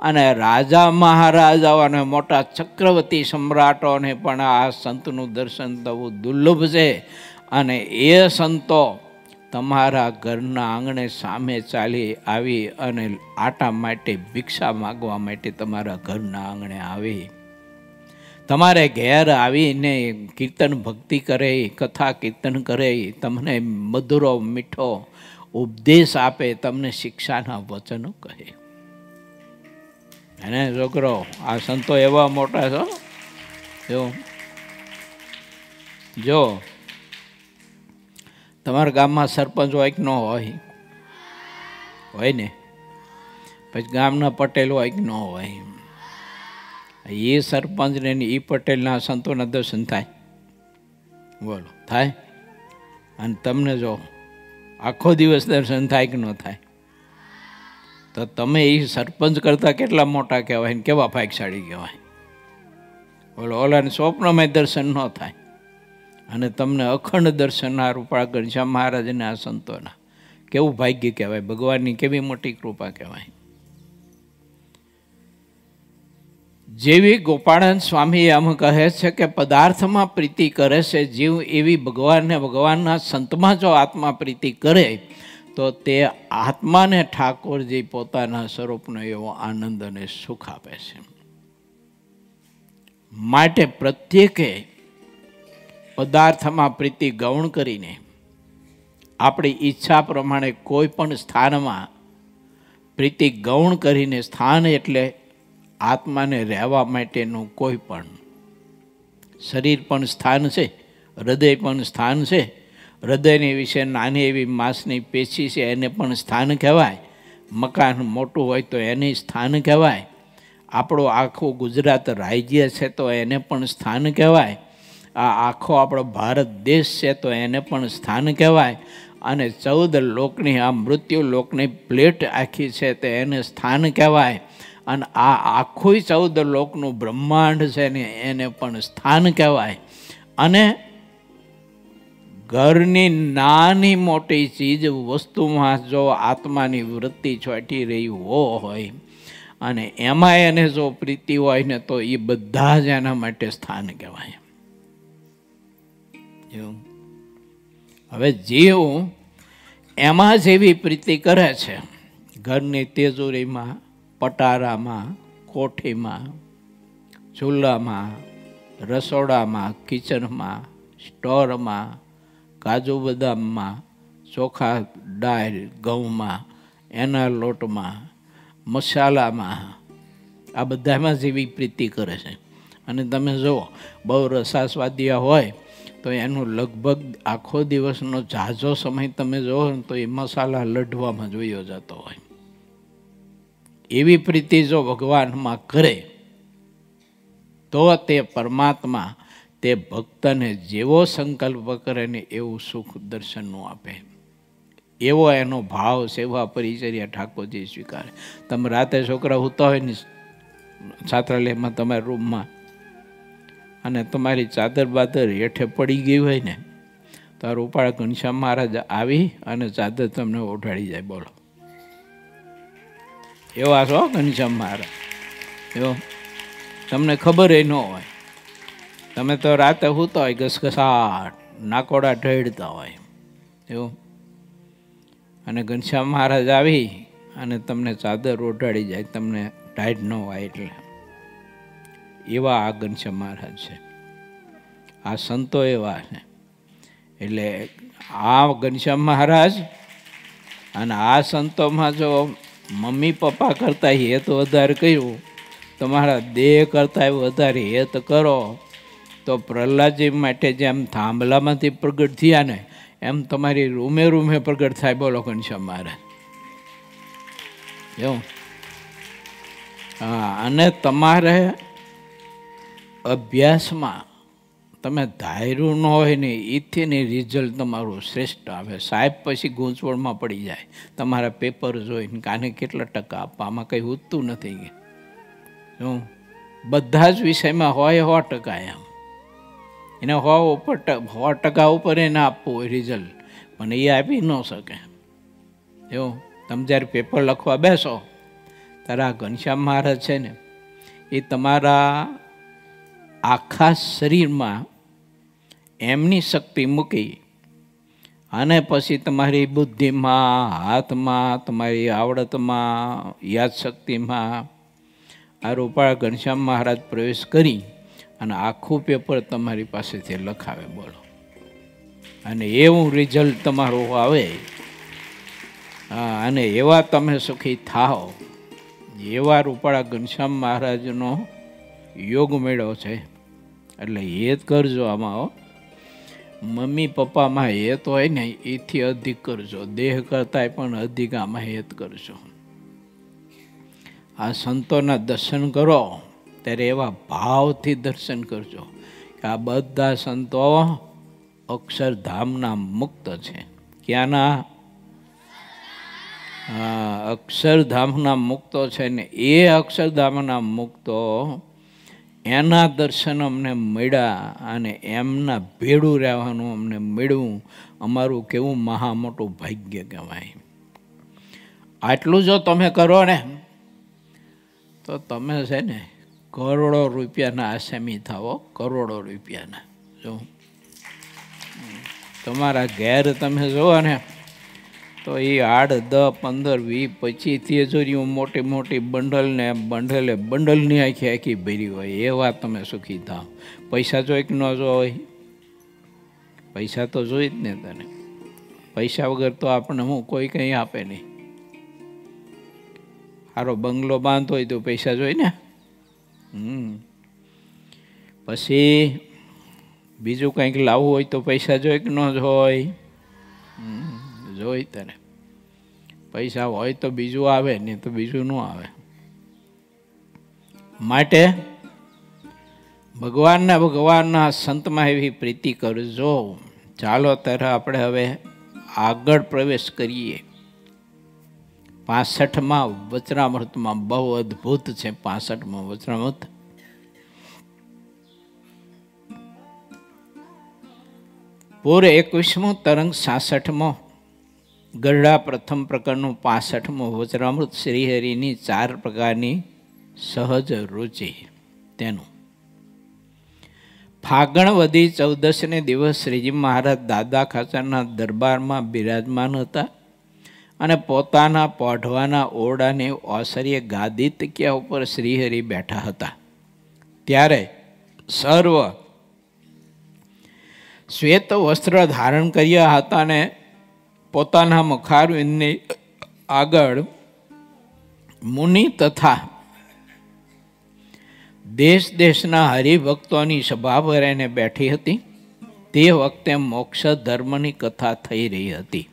અને રાજા મહારાજાઓ અને મોટા ચક્રવર્તી સમ્રાટોને પણ આ સંતનું દર્શન થવું દુર્લભ છે. અને એ સંતો તમારા ઘરના આંગણે સામે ચાલી આવી અને આટા માટે ભિક્ષા માગવા માટે તમારા ઘરના આંગણે આવી, તમારે ઘેર આવીને કીર્તન ભક્તિ કરે, કથા કીર્તન કરે, તમને મધુરો મીઠો ઉપદેશ આપે, તમને શિક્ષાના વચનો કહે. અને છોકરો, આ સંતો એવા મોટા છો. જો તમારા ગામમાં સરપંચ હોય કે ન હોય ને, પછી ગામના પટેલ હોય કે ન હોય, એ સરપંચને એ પટેલના સંતોના દર્શન થાય? બોલો, થાય? અને તમને જો આખો દિવસ દર્શન થાય કે ન થાય? તો તમે એ સરપંચ કરતાં કેટલા મોટા કહેવાય ને કેવા ભાગ્યશાળી કહેવાય. બોલો, ઓલાને સ્વપ્નમાં દર્શન ન થાય અને તમને અખંડ દર્શન આ રૂપાળ ઘનશ્યામ મહારાજના આ સંતોના કેવું ભાગ્ય કહેવાય, ભગવાનની કેવી મોટી કૃપા કહેવાય. જેવી ગોપાળન સ્વામી એમ કહે છે કે પદાર્થમાં પ્રીતિ કરે છે જીવ, એવી ભગવાનને ભગવાનના સંતમાં જો આત્મા પ્રીતિ કરે તો તે આત્માને ઠાકોરજી પોતાના સ્વરૂપનો એવો આનંદ અને સુખ આપે છે. માટે પ્રત્યેકે પદાર્થમાં પ્રીતિ ગૌણ કરીને આપણી ઈચ્છા પ્રમાણે કોઈ પણ સ્થાનમાં પ્રીતિ ગૌણ કરીને, સ્થાન એટલે આત્માને રહેવા માટેનું કોઈ પણ, શરીર પણ સ્થાન છે, હૃદય પણ સ્થાન છે. હૃદયની વિશે નાની એવી માંસની પેશી છે, એને પણ સ્થાન કહેવાય. મકાન મોટું હોય તો એને સ્થાન કહેવાય. આપણું આખું ગુજરાત રાજ્ય છે તો એને પણ સ્થાન કહેવાય. આ આખો આપણો ભારત દેશ છે તો એને પણ સ્થાન કહેવાય. અને 14 લોકની આ મૃત્યુ લોકની પ્લેટ આખી છે તો એને સ્થાન કહેવાય. અને આ આખું 14 લોકનું બ્રહ્માંડ છે ને એને પણ સ્થાન કહેવાય. અને ઘરની નાની મોટી ચીજ વસ્તુમાં જો આત્માની વૃત્તિ ચોંટી રહી હોય અને એમાં એને જો પ્રીતિ હોય ને તો એ બધા જ એના માટે સ્થાન કહેવાય. હવે જીવ એમાં જેવી પ્રીતિ કરે છે, ઘરની તેજોરીમાં, પટારામાં, કોઠીમાં, ચૂલામાં, રસોડામાં, કિચનમાં, સ્ટોરમાં, કાજુ બદામમાં, ચોખા દાળ ઘઉંમાં, એના લોટમાં, મસાલામાં, આ બધામાં જેવી પ્રીતિ કરે છે. અને તમે જુઓ, બહુ રસાસ્વાદિયા હોય તો એનું લગભગ આખો દિવસનો ઝાઝો સમય તમે જુઓ તો એ મસાલા લઢવામાં જોયો જતો હોય. એવી પ્રીતિ જો ભગવાનમાં કરે તો તે પરમાત્મા તે ભક્તને જેવો સંકલ્પ કરે ને એવું સુખ દર્શનનું આપે. એવો એનો ભાવ, સેવા, પરિચર્યા ઠાકોરજી સ્વીકારે. તમે રાતે છોકરા હોતા હોય ને છાત્રાલયમાં, તમારા રૂમમાં, અને તમારી ચાદર બાદર હેઠે પડી ગઈ હોય ને તો રૂપાળ ઘનશ્યામ મહારાજ આવી અને ચાદર તમને ઓઢાડી જાય. બોલો, એવા છો ઘનશ્યામ મહારાજ. એવો તમને ખબર ન હોય, તમે તો રાતે સૂતા હોય ઘસઘસાટ નાકોડા ઢળતા હોય એવું, અને ઘનશ્યામ મહારાજ આવી અને તમને ચાદર ઓઢાડી જાય, તમને ટાઈટ ન હોય એટલે. એવા આ ઘનશ્યામ મહારાજ છે, આ સંતો એવા છે. એટલે આ ઘનશ્યામ મહારાજ અને આ સંતોમાં જો મમ્મી પપ્પા કરતાં હેત વધારે કર્યું, તમારા દેહ કરતાં વધારે હેત કરો, તો પ્રહલાદજી માટે જેમ થાંભલામાંથી પ્રગટ થયા ને એમ તમારી રૂમે રૂમે પ્રગટ થાય. બોલો ઘનશ્યામ મહારાજ. એવું. હા, અને તમારે અભ્યાસમાં તમે ધાર્યું ન હોય ને એથી ને રિઝલ્ટ તમારું શ્રેષ્ઠ આવે. સાહેબ પછી ગૂંચવણમાં પડી જાય તમારા પેપર જોઈને, કાને કેટલા ટકા આપવા, આમાં કંઈ ઉઠતું નથી. શું બધા જ વિષયમાં હોય 100%, એમ એને 100% ઉપર એને આપવું હોય રિઝલ્ટ, પણ એ આપી ન શકે. એવું તમે જ્યારે પેપર લખવા બેસો ત્યારે આ ઘનશ્યામ મહારાજ છે ને એ તમારા આખા શરીરમાં એમની શક્તિ મૂકી અને પછી તમારી બુદ્ધિમાં, હાથમાં, તમારી આવડતમાં, યાદશક્તિમાં આ રૂપાળા ઘનશ્યામ મહારાજ પ્રવેશ કરી અને આખું પેપર તમારી પાસેથી લખાવે. બોલો. અને એવું રિઝલ્ટ તમારું આવે. હા, અને એવા તમે સુખી થાઓ, એવા રૂપાળા ઘનશ્યામ મહારાજનો યોગ મેળો છે. એટલે હેત કરજો આમાં. મમ્મી પપ્પામાં હેત હોય ને એથી અધિક કરજો, દેહ કરતાંય પણ અધિક આમાં હેત કરજો. આ સંતોના દર્શન કરો ત્યારે એવા ભાવથી દર્શન કરજો કે આ બધા સંતો અક્ષરધામના મુક્ત છે. ક્યાંના? હા, અક્ષરધામના મુક્તો છે ને એ અક્ષરધામના મુક્તો એના દર્શન અમને મળ્યા અને એમના ભેળું રહેવાનું અમને મળ્યું. અમારું કેવું મહા મોટું ભાગ્ય કહેવાય. આટલું જો તમે કરો ને તો તમે છે ને કરોડો રૂપિયાના આસામી થાવો. કરોડો રૂપિયાના. જો તમારા ઘેર તમે જુઓ ને તો એ 8, 10, 15, 20, 25 તિજોરીઓ મોટી મોટી બંડલની આખી ભરી હોય. એવા તમે સુખી થાવ. પૈસા જોઈ કે ન જોઈ? પૈસા તો જોઈ જ ને તને. પૈસા વગર તો આપણને હું કોઈ કંઈ આપે નહીં. સારો બંગલો બાંધતો હોય તો પૈસા જોઈ ને. પછી બીજું કંઈક લાવવું હોય તો પૈસા જોઈ કે ન જોઈ? જોઈ તને. પૈસા હોય તો બીજું આવે, નહીં તો બીજું ન આવે. માટે ભગવાનના સંતમાં એવી પ્રીતિ કરજો. ચાલો ત્યારે આપણે હવે આગળ પ્રવેશ કરીએ. 65માં વચનામૃતમાં. બહુ અદ્ભુત છે 65માં વચનામૃત. પૂરે 21મું તરંગ 66મો ગરડા પ્રથમ પ્રકારનું 65મું વચનામૃત. શ્રીહરિની 4 પ્રકારની સહજ રુચિ. તેનું ફાગણ વધી 14ને દિવસ શ્રીજી મહારાજ દાદા ખાચરના દરબારમાં બિરાજમાન હતા અને પોતાના પોઢવાના ઓરડાની ઓસરીએ ગાદી તકિયા ઉપર શ્રીહરિ બેઠા હતા. ત્યારે સર્વ શ્વેત વસ્ત્ર ધારણ કર્યા હતા અને પોતાના મુખારવિંદની આગળ મુનિ તથા દેશ દેશના હરિભક્તોની સભા ભરાઈને બેઠી હતી. તે વખતે મોક્ષ ધર્મની કથા થઈ રહી હતી.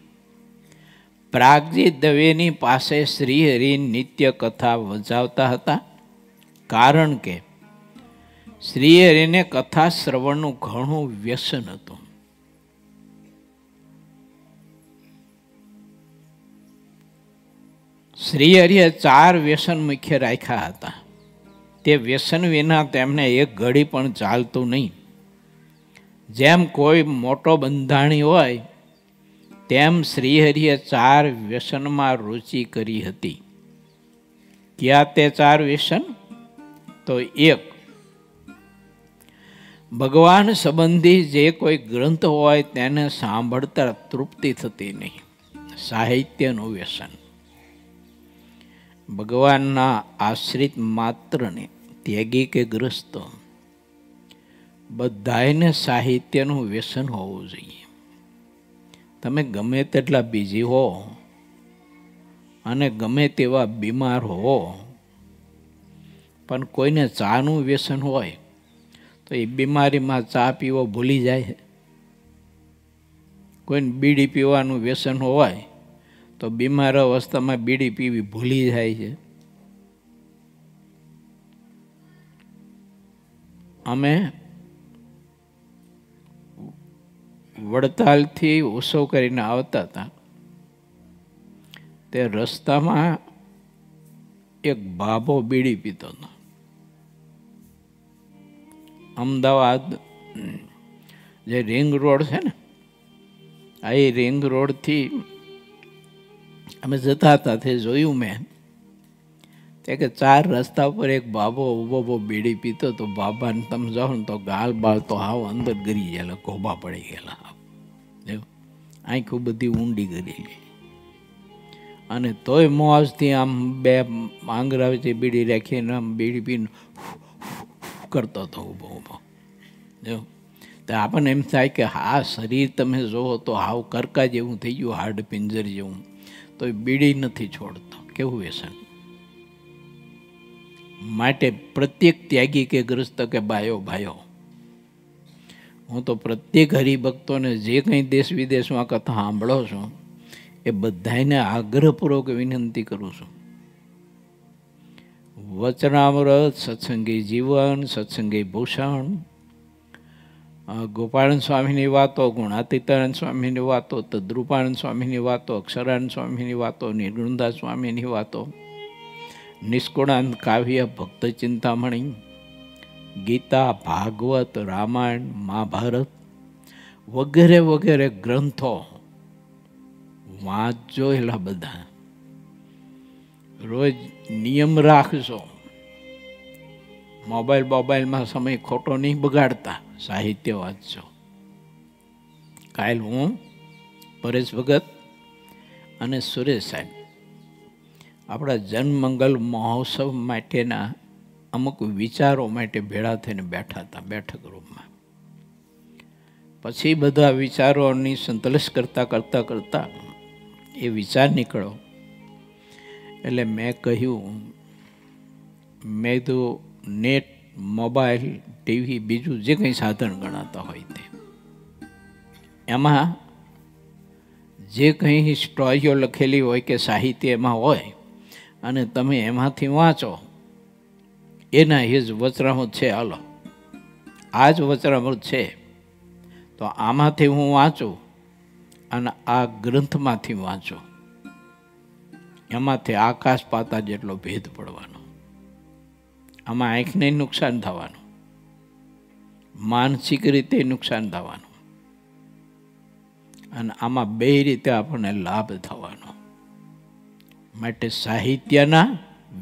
પ્રાગજી દવેની પાસે શ્રીહરિ નિત્ય કથા વંચાવતા હતા, કારણ કે શ્રીહરિને કથા શ્રવણનું ઘણું વ્યસન હતું. શ્રીહરિએ 4 વ્યસન મુખ્ય રાખ્યા હતા. તે વ્યસન વિના તેમને એક ઘડી પણ ચાલતું નહીં. જેમ કોઈ મોટો બંધાણી હોય તેમ શ્રીહરિએ 4 વ્યસનમાં રુચિ કરી હતી. ક્યાં તે 4 વ્યસન? તો 1, ભગવાન સંબંધી જે કોઈ ગ્રંથ હોય તેને સાંભળતા તૃપ્તિ થતી નહીં. સાહિત્યનું વ્યસન. ભગવાનના આશ્રિત માત્રને ત્યાગી કે ગ્રસ્ત બધાને સાહિત્યનું વ્યસન હોવું જોઈએ. તમે ગમે તેટલા બીજી હો અને ગમે તેવા બીમાર હો, પણ કોઈને ચાનું વ્યસન હોય તો એ બીમારીમાં ચા પીવો ભૂલી જાય. કોઈને બીડી પીવાનું વ્યસન હોય તો બીમાર અવસ્થામાં બીડી પીવી ભૂલી જાય છે. અમે વડતાલથી ઉત્સવ કરીને આવતા હતા, તે રસ્તામાં એક બાબો બીડી પીતો હતો. અમદાવાદ જે રિંગ રોડ છે ને, આ એ રિંગ રોડથી અમે જતા હતા તે જોયું મેં, તે કે 4 રસ્તા પર એક બાબો ઊભો બીડી પીતો તો બાબાને તમે જાઓ ને તો ગાલ બાલ તો હાવ અંદર ગરી ગયેલા, ગોબા પડી ગયેલા, આંખો બધી ઊંડી ગયેલી, અને તોય મોજથી આમ 2 આંગળા વચ્ચે બીડી રાખીને આમ બીડી પીને કરતો હતો ઊભો. જો તો આપણને એમ થાય કે હા શરીર તમે જુઓ તો હાવ કરકા જેવું થઈ ગયું, હાડ પિંજર જેવું, તો એ બીડી નથી છોડતો. કેવું વ્યસન! માટે પ્રત્યેક ત્યાગી કે ગ્રસ્ત કે ભાઈઓ, હું તો પ્રત્યેક હરિભક્તોને જે કંઈ દેશ વિદેશમાં કથા સાંભળો છું એ બધાને આગ્રહપૂર્વક વિનંતી કરું છું, વચનામૃત, સત્સંગી જીવન, સત્સંગી ભૂષણ, ગોપાળન સ્વામીની વાતો, ગુણાતીતાનંદ સ્વામીની વાતો, તદ્રુપાનંદ સ્વામીની વાતો, અક્ષરાનંદ સ્વામીની વાતો, નિર્ગુણદાસ સ્વામીની વાતો, નિષ્કુળાનંદ કાવ્ય, ભક્ત ચિંતામણી, ગીતા, ભાગવત, રામાયણ, મહાભારત વગેરે વગેરે ગ્રંથો વાંચજો. એલા બધા રોજ નિયમ રાખજો, મોબાઈલમાં સમય ખોટો નહીં બગાડતા, સાહિત્ય વાંચજો. કાલ હું, પરેશ ભગત અને સુરેશ સાહેબ આપણા જન્મમંગલ મહોત્સવ માટેના અમુક વિચારો માટે ભેળા થઈને બેઠા હતા બેઠક રૂમમાં. પછી બધા વિચારોની સંતલસ કરતા એ વિચાર નીકળો એટલે મેં કહ્યું, મેં તો નેટ, મોબાઈલ, ટીવી, બીજું જે કંઈ સાધન ગણાતા હોય તે, એમાં જે કંઈ સ્ટોરીઓ લખેલી હોય કે સાહિત્ય એમાં હોય અને તમે એમાંથી વાંચો, એના એ જ વચનામૃત છે. હાલો, આ જ વચનામૃત છે તો આમાંથી હું વાંચું અને આ ગ્રંથમાંથી વાંચું, એમાંથી આકાશ પાતા જેટલો ભેદ પડવાનો. આમાં આંખને નુકસાન થવાનું, માનસિક રીતે નુકસાન થવાનું, અને આમાં 2 રીતે આપણને લાભ થવાનો. માટે સાહિત્યના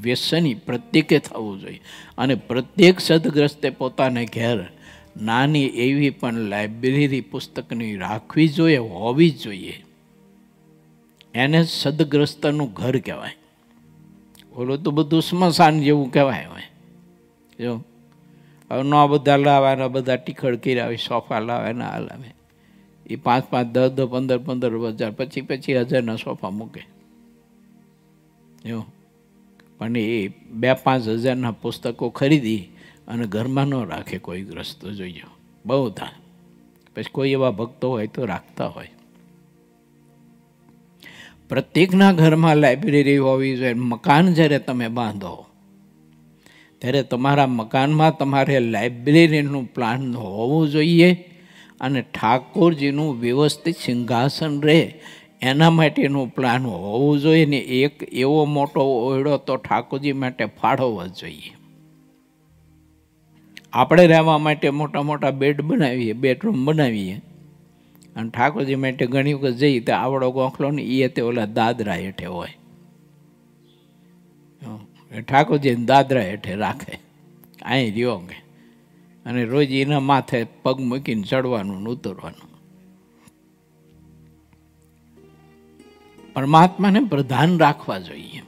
વ્યસની પ્રત્યેકે થવું જોઈએ, અને પ્રત્યેક સદગ્રસ્તે પોતાને ઘેર નાની એવી પણ લાઇબ્રેરી પુસ્તકની રાખવી જોઈએ, હોવી જ જોઈએ. એને સદગ્રસ્તનું ઘર કહેવાય. ઓલું તો બધું સ્મશાન જેવું કહેવાય. હોય જો હવે ન બધા લાવવાના, બધા ટીખળ કર્યા હોય, સોફા લાવે ના લાવે, એ 5-5, 10-10, 15-15 હજાર, પછી 25,000ના સોફા મૂકે. જો પણ એ 2-5 હજારના પુસ્તકો ખરીદી અને ઘરમાં ન રાખે કોઈ ગ્રસ્ત. જોઈએ બહુ થાય. પછી કોઈ એવા ભક્તો હોય તો રાખતા હોય. પ્રત્યેકના ઘરમાં લાઇબ્રેરી હોવી જોઈએ. મકાન જ્યારે તમે બાંધો ત્યારે તમારા મકાનમાં તમારે લાઇબ્રેરીનું પ્લાન હોવું જોઈએ, અને ઠાકોરજીનું વ્યવસ્થિત સિંહાસન રહે એના માટેનું પ્લાન હોવું જોઈએ. ને એક એવો મોટો ઓરડો તો ઠાકોરજી માટે ફાળવવો જોઈએ. આપણે રહેવા માટે મોટા મોટા બેડ બનાવીએ, બેડરૂમ બનાવીએ, અને ઠાકોરજી માટે ઘણી વખત જઈએ તો આવડો ગોખલો ને એ તે ઓલા દાદરા હેઠે હોય, ઠાકોરજીને દાદરા હેઠે રાખે, અહીં રહ્યો કે, અને રોજ એના માથે પગ મૂકીને ચડવાનું ને ઉતરવાનું. પરમાત્માને પ્રધાન રાખવા જોઈએ.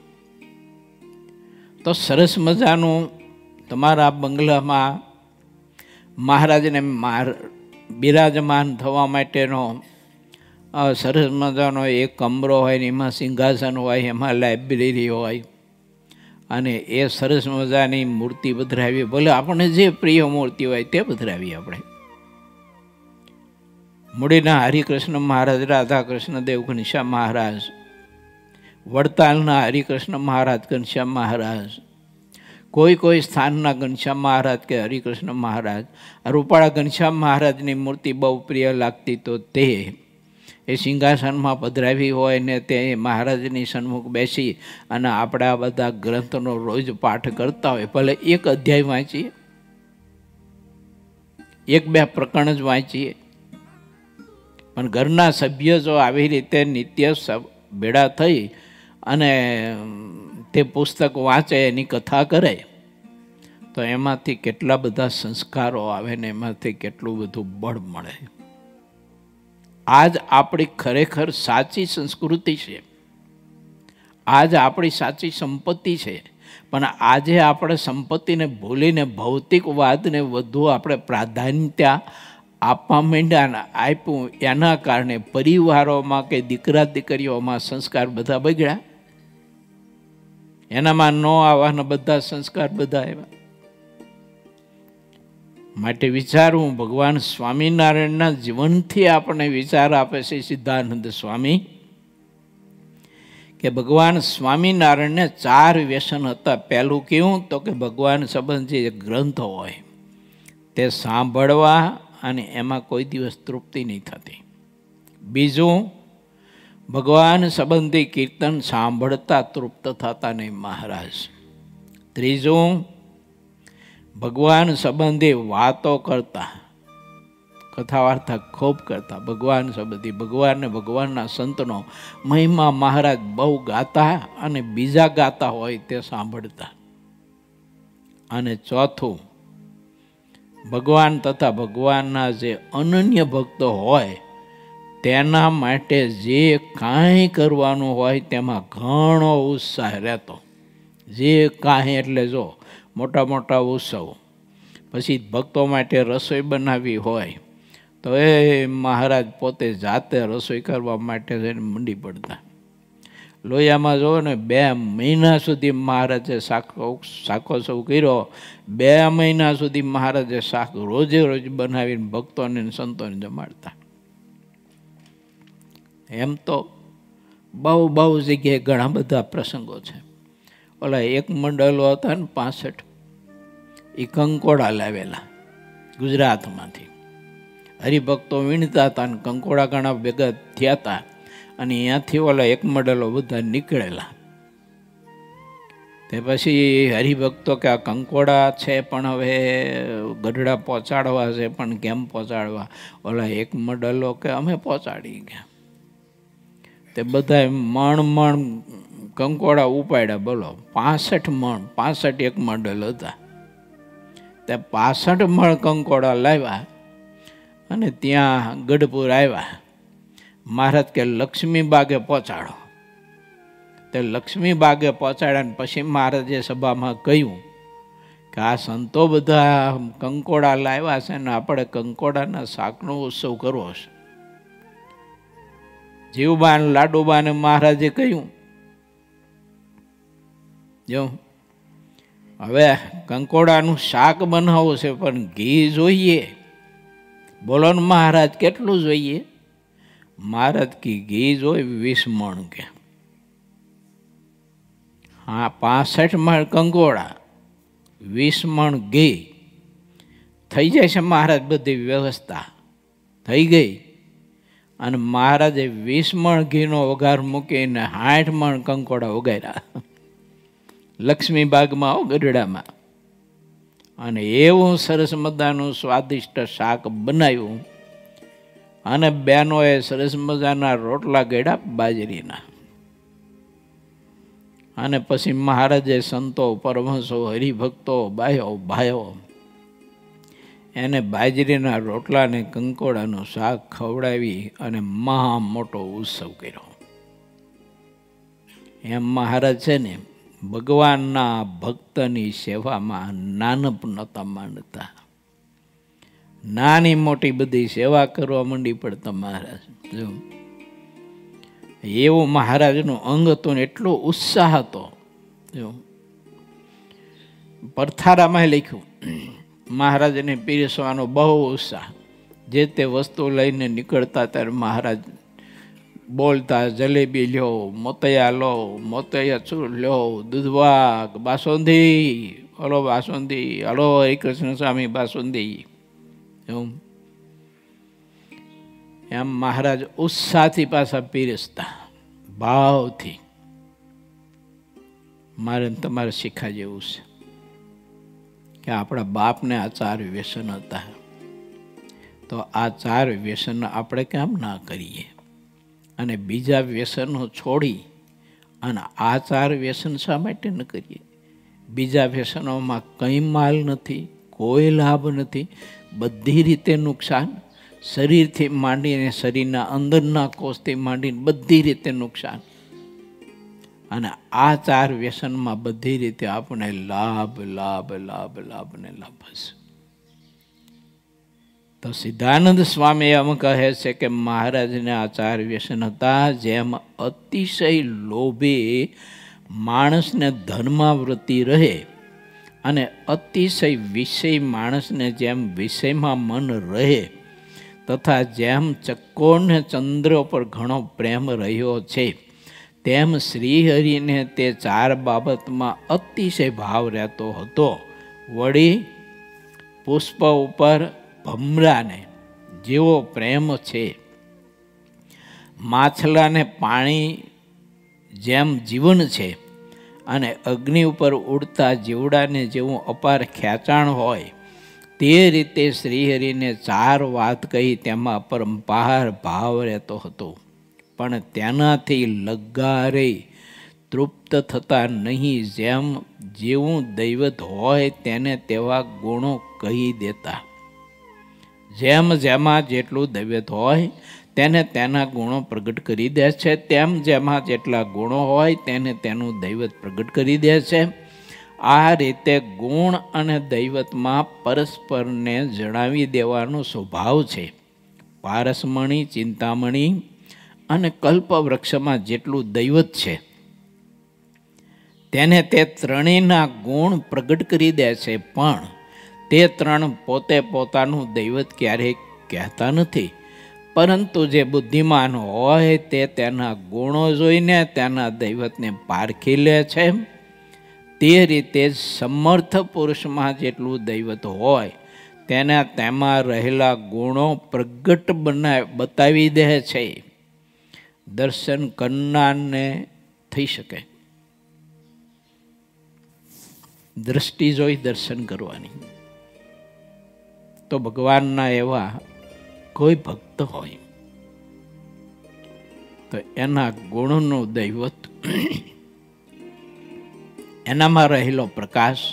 તો સરસ મજાનું તમારા બંગલામાં મહારાજને બિરાજમાન થવા માટેનો સરસ મજાનો એક કમરો હોય ને એમાં સિંહાસન હોય, એમાં લાઇબ્રેરી હોય, અને એ સરસ મજાની મૂર્તિ પધરાવી. ભલે આપણને જે પ્રિય મૂર્તિ હોય તે પધરાવી. આપણે મૂડીના હરિકૃષ્ણ મહારાજ, રાધા કૃષ્ણ દેવ ઘનશ્યામ મહારાજ, વડતાલના હરિકૃષ્ણ મહારાજ ઘનશ્યામ મહારાજ, કોઈ સ્થાનના ઘનશ્યામ મહારાજ કે હરિકૃષ્ણ મહારાજ. રૂપાળા ઘનશ્યામ મહારાજની મૂર્તિ બહુ પ્રિય લાગતી, તો તે એ સિંહાસનમાં પધરાવી હોય ને તે મહારાજની સન્મુખ બેસી અને આપણે આ બધા ગ્રંથનો રોજ પાઠ કરતા હોય. ભલે એક અધ્યાય વાંચીએ, 1-2 પ્રકરણ જ વાંચીએ, પણ ઘરના સભ્ય જો આવી રીતે નિત્ય ભેળા થઈ અને તે પુસ્તક વાંચે, એની કથા કરે, તો એમાંથી કેટલા બધા સંસ્કારો આવે ને એમાંથી કેટલું બધું બળ મળે. આજ આપણી ખરેખર સાચી સંસ્કૃતિ છે, આજ આપણી સાચી સંપત્તિ છે. પણ આજે આપણે સંપત્તિને ભૂલીને ભૌતિકવાદને વધુ આપણે પ્રાધાન્યતા આપવા માંડ્યા. આપ્યું એના કારણે પરિવારોમાં કે દીકરા દીકરીઓમાં સંસ્કાર બધા બગડ્યા. એનામાં ન આવવાના બધા સંસ્કાર બધા આવ્યા. માટે વિચારવું, ભગવાન સ્વામિનારાયણના જીવનથી આપણને વિચાર આપે છે સિદ્ધાનંદ સ્વામી, કે ભગવાન સ્વામિનારાયણને 4 વ્યસન હતા. પહેલું કેવું, તો કે ભગવાન સંબંધી જે ગ્રંથો હોય તે સાંભળવા, અને એમાં કોઈ દિવસ તૃપ્તિ નહીં થતી. બીજું, ભગવાન સંબંધી કીર્તન સાંભળતા તૃપ્ત થતા નહીં મહારાજ. ત્રીજું, ભગવાન સંબંધી વાતો કરતા, કથા વાર્તા ખૂબ કરતા, ભગવાન સંબંધી, ભગવાનને ભગવાનના સંતનો મહિમા મહારાજ બહુ ગાતા અને બીજા ગાતા હોય તે સાંભળતા. અને ચોથું, ભગવાન તથા ભગવાનના જે અનન્ય ભક્તો હોય તેના માટે જે કાંઈ કરવાનું હોય તેમાં ઘણો ઉત્સાહ રહેતો. જે કાંઈ એટલે જો મોટા મોટા ઉત્સવ, પછી ભક્તો માટે રસોઈ બનાવવી હોય તો એ મહારાજ પોતે જાતે રસોઈ કરવા માટે જઈને મંડી પડતા. લોહિયામાં જુઓ ને 2 મહિના સુધી મહારાજે શાકોત્સવ કર્યો. 2 મહિના સુધી મહારાજે શાક રોજે રોજ બનાવીને ભક્તોને સંતોને જમાડતા. એમ તો બહુ જગ્યાએ ઘણા બધા પ્રસંગો છે. ઓલા એક મંડળો હતા ને 65, એ કંકોડા લાવેલા ગુજરાતમાંથી. હરિભક્તો વીણતા હતા ને કંકોડા ઘણા ભેગા થયા હતા, અને અહીંયાથી ઓલા એક મંડળો બધા નીકળેલા. તે પછી હરિભક્તો કે આ કંકોડા છે પણ હવે ગઢડા પહોંચાડવા છે, પણ કેમ પહોંચાડવા? ઓલા એક મંડળો કે અમે પહોંચાડી ગયા. તે બધા મણ કંકોડા ઉપાડ્યા. બોલો, 65 મણ, 65 એક મંડળ હતા. તે 65 મણ કંકોડા લાવ્યા અને ત્યાં ગઢપુર આવ્યા. મહારાજ કે લક્ષ્મી બાગે પહોંચાડો. તે લક્ષ્મી બાગે પહોંચાડ્યા ને પછી મહારાજે સભામાં કહ્યું કે આ સંતો બધા કંકોડા લાવ્યા છે ને આપણે કંકોડાના શાકનો ઉત્સવ કરવો છે. જીવબા ને લાડુબાને મહારાજે કહ્યું, જો હવે કંકોડાનું શાક બનાવવું છે પણ ઘી જોઈએ. બોલો ને મહારાજ, કેટલું જોઈએ? મહારાજ કે ઘી જોઈએ 20 મણ કે. હા, 65 મણ કંકોડા, 20 મણ ઘી થઈ જાય છે મહારાજ. બધી વ્યવસ્થા થઈ ગઈ અને મહારાજે 20 મણ ઘીનો વઘાર મૂકીને 60 મણ કંકોડા વગાડ્યા લક્ષ્મી બાગમાં, ગઢડામાં. અને એવું સરસ મજાનું સ્વાદિષ્ટ શાક બનાવ્યું. અને બહેનોએ સરસ મજાના રોટલા ગળ્યા બાજરીના. અને પછી મહારાજે સંતો, પરમહંસો, હરિભક્તો, ભાઈઓ એને બાજરીના રોટલા ને કંકોડાનું શાક ખવડાવી અને મહા મોટો ઉત્સવ કર્યો. એમ મહારાજ છે ને ભગવાનના ભક્તની સેવામાં નાનપ નહોતા માંડતા. નાની મોટી બધી સેવા કરવા માંડી પડતા મહારાજ. જો એવું મહારાજનું અંગ હતું ને એટલો ઉત્સાહ હતો. પરથારામાં લખ્યું, મહારાજને પીરસવાનો બહુ ઉત્સાહ. જે તે વસ્તુ લઈને નીકળતા ત્યારે મહારાજ બોલતા, જલેબી લ્યો, મોતૈયા લો, મોતૈયા ચૂર લ્યો, દૂધવાક, બાસુંદી, હલો બાસુંદી, હલો હરિકૃષ્ણ સ્વામી બાસુંદી. એમ મહારાજ ઉત્સાહથી પાછા પીરસતા, ભાવથી. મારે તમારે શીખા જેવું છે કે આપણા બાપને આ 4 વ્યસન હતા, તો આ 4 વ્યસન આપણે કેમ ના કરીએ અને બીજા વ્યસનો છોડી અને આ 4 વ્યસન શા માટે ન કરીએ? બીજા વ્યસનોમાં કંઈ માલ નથી, કોઈ લાભ નથી, બધી રીતે નુકસાન, શરીરથી માંડીને શરીરના અંદરના કોષથી માંડીને બધી રીતે નુકસાન. અને આ 4 વ્યસનમાં બધી રીતે આપણે લાભ લાભ લાભ લાભ ને લાભ હશે. તો સિદ્ધાનંદ સ્વામી એમ કહે છે કે મહારાજને આ 4 વ્યસન હતા. જેમ અતિશય લોભે માણસને ધર્માવૃત્તિ રહે અને અતિશય વિષય માણસને જેમ વિષયમાં મન રહે, તથા જેમ ચકોરને ચંદ્ર પર ઘણો પ્રેમ રહ્યો છે, તેમ શ્રીહરિને તે 4 બાબતમાં અતિશય ભાવ રહેતો હતો. વળી પુષ્પ ઉપર ભમરાને જેવો પ્રેમ છે, માછલાને પાણી જેમ જીવન છે, અને અગ્નિ ઉપર ઉડતા જીવડાને જેવું અપાર ખેંચાણ હોય, તે રીતે શ્રીહરિને 4 વાત કહી તેમાં પરંપાર ભાવ રહેતો હતો. પણ તેનાથી લગારે તૃપ્ત થતા નહીં. જેમ જેવું દૈવત હોય તેને તેવા ગુણો કહી દેતા. જેમ જેમાં જેટલું દૈવત હોય તેને તેના ગુણો પ્રગટ કરી દે છે, તેમ જેમાં જેટલા ગુણો હોય તેને તેનું દૈવત પ્રગટ કરી દે છે. આ રીતે ગુણ અને દૈવતમાં પરસ્પરને જણાવી દેવાનો સ્વભાવ છે. પારસમણી, ચિંતામણી અને કલ્પવૃક્ષમાં જેટલું દૈવત છે તેને તે ત્રણેયના ગુણ પ્રગટ કરી દે છે, પણ તે 3 પોતે પોતાનું દૈવત ક્યારેય કહેતા નથી. પરંતુ જે બુદ્ધિમાન હોય તે તેના ગુણો જોઈને તેના દૈવતને પારખી લે છે. તે રીતે સમર્થ પુરુષમાં જેટલું દૈવત હોય તેને તેમાં રહેલા ગુણો પ્રગટ બતાવી દે છે. દર્શન કરનારને થઈ શકે, દ્રષ્ટિ જોઈ દર્શન કરવાની. તો ભગવાનના એવા કોઈ ભક્ત હોય તો એના ગુણનું દૈવત, એનામાં રહેલો પ્રકાશ,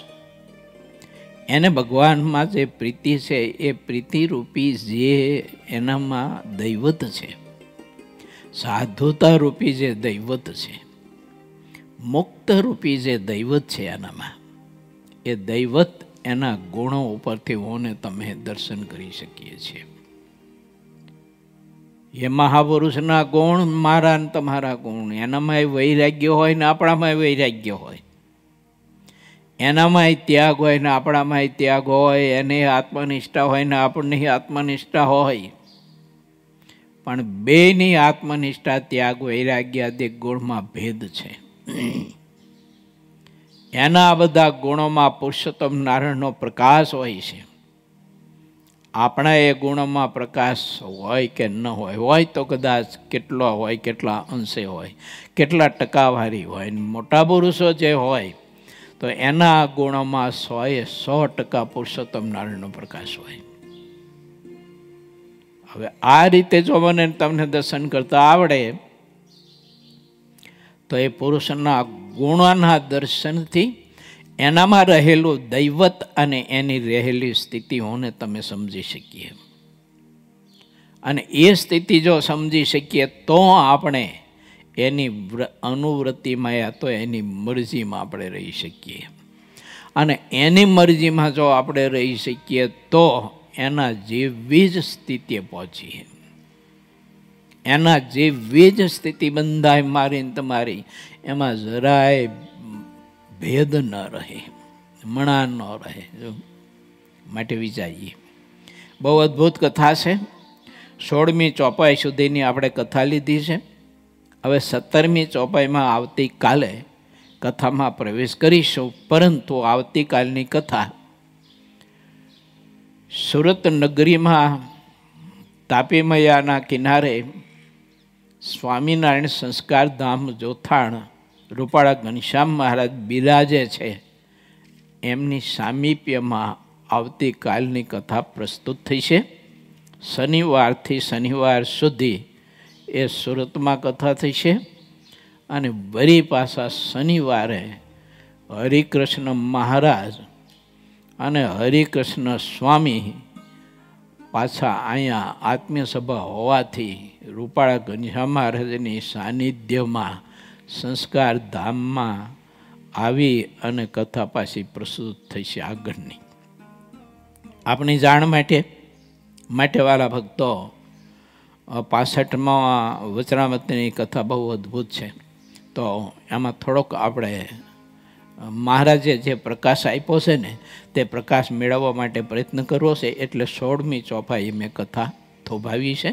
એને ભગવાનમાં જે પ્રીતિ છે એ પ્રીતિરૂપી જે એનામાં દૈવત છે, સાધુતા રૂપી જે દૈવત છે, મુક્ત રૂપી જે દૈવત છે એનામાં, એ દૈવત એના ગુણો ઉપરથી હું ને તમે દર્શન કરી શકીએ છીએ. એ મહાપુરુષના ગુણ મારા ને તમારા ગુણ, એનામાં વૈરાગ્ય હોય ને આપણામાં વૈરાગ્ય હોય, એનામાં ત્યાગ હોય ને આપણામાં ત્યાગ હોય, એને આત્મનિષ્ઠા હોય ને આપણને આત્મનિષ્ઠા હોય. પણ બેની આત્મનિષ્ઠા, ત્યાગ, વૈરાગ્ય આદિ ગુણમાં ભેદ છે. એના બધા ગુણોમાં પુરુષોત્તમ નારાયણનો પ્રકાશ હોય છે. આપણા એ ગુણોમાં પ્રકાશ હોય કે ન હોય, હોય તો કદાચ કેટલો હોય, કેટલા અંશે હોય, કેટલા ટકાવારી હોય. મોટા પુરુષો જે હોય તો એના ગુણોમાં 100% પુરુષોત્તમ નારાયણનો પ્રકાશ હોય. હવે આ રીતે જો મને તમને દર્શન કરતા આવડે તો એ પુરુષના ગુણોના દર્શનથી એનામાં રહેલું દૈવત અને એની રહેલી સ્થિતિ હોને તમે સમજી શકીએ. અને એ સ્થિતિ જો સમજી શકીએ તો આપણે એની અનુવૃત્તિમાં યા તો એની મરજીમાં આપણે રહી શકીએ. અને એની મરજીમાં જો આપણે રહી શકીએ તો એના જેવી જ સ્થિતિએ પહોંચીએ. એના જેવી જ સ્થિતિ બંધાય મારીને તમારી, એમાં જરાય ભેદ ન રહે, મણા ન રહે. માટે વિચારીએ. બહુ અદ્ભુત કથા છે. 16મી ચોપાઈ સુધીની આપણે કથા લીધી છે. હવે 17મી ચોપાઈમાં આવતીકાલે કથામાં પ્રવેશ કરીશું. પરંતુ આવતીકાલની કથા સુરત નગરીમાં તાપી મૈયાના કિનારે સ્વામિનારાયણ સંસ્કાર ધામ જોથાણ રૂપાળા ઘનશ્યામ મહારાજ બિરાજે છે, એમની સામીપ્યમાં આવતીકાલની કથા પ્રસ્તુત થઈ છે. શનિવારથી શનિવાર સુધી એ સુરતમાં કથા થઈ છે. અને વળી પાછા શનિવારે હરિકૃષ્ણ મહારાજ અને હરિકૃષ્ણ સ્વામી પાછા અહીંયા આત્મીય સભા હોવાથી રૂપાળા ઘનશ્યામ મહારાજની સાનિધ્યમાં સંસ્કાર ધામમાં આવી અને કથા પાછી પ્રસ્તુત થઈ છે આગળની. આપણી જાણ માટે વાળા ભક્તો, 65માં વચનામૃતની કથા બહુ અદ્ભુત છે. તો એમાં થોડોક આપણે મહારાજે જે પ્રકાશ આપ્યો છે ને, તે પ્રકાશ મેળવવા માટે પ્રયત્ન કરવો છે. એટલે 16મી ચોપાઈ મેં કથા થોભાવી છે.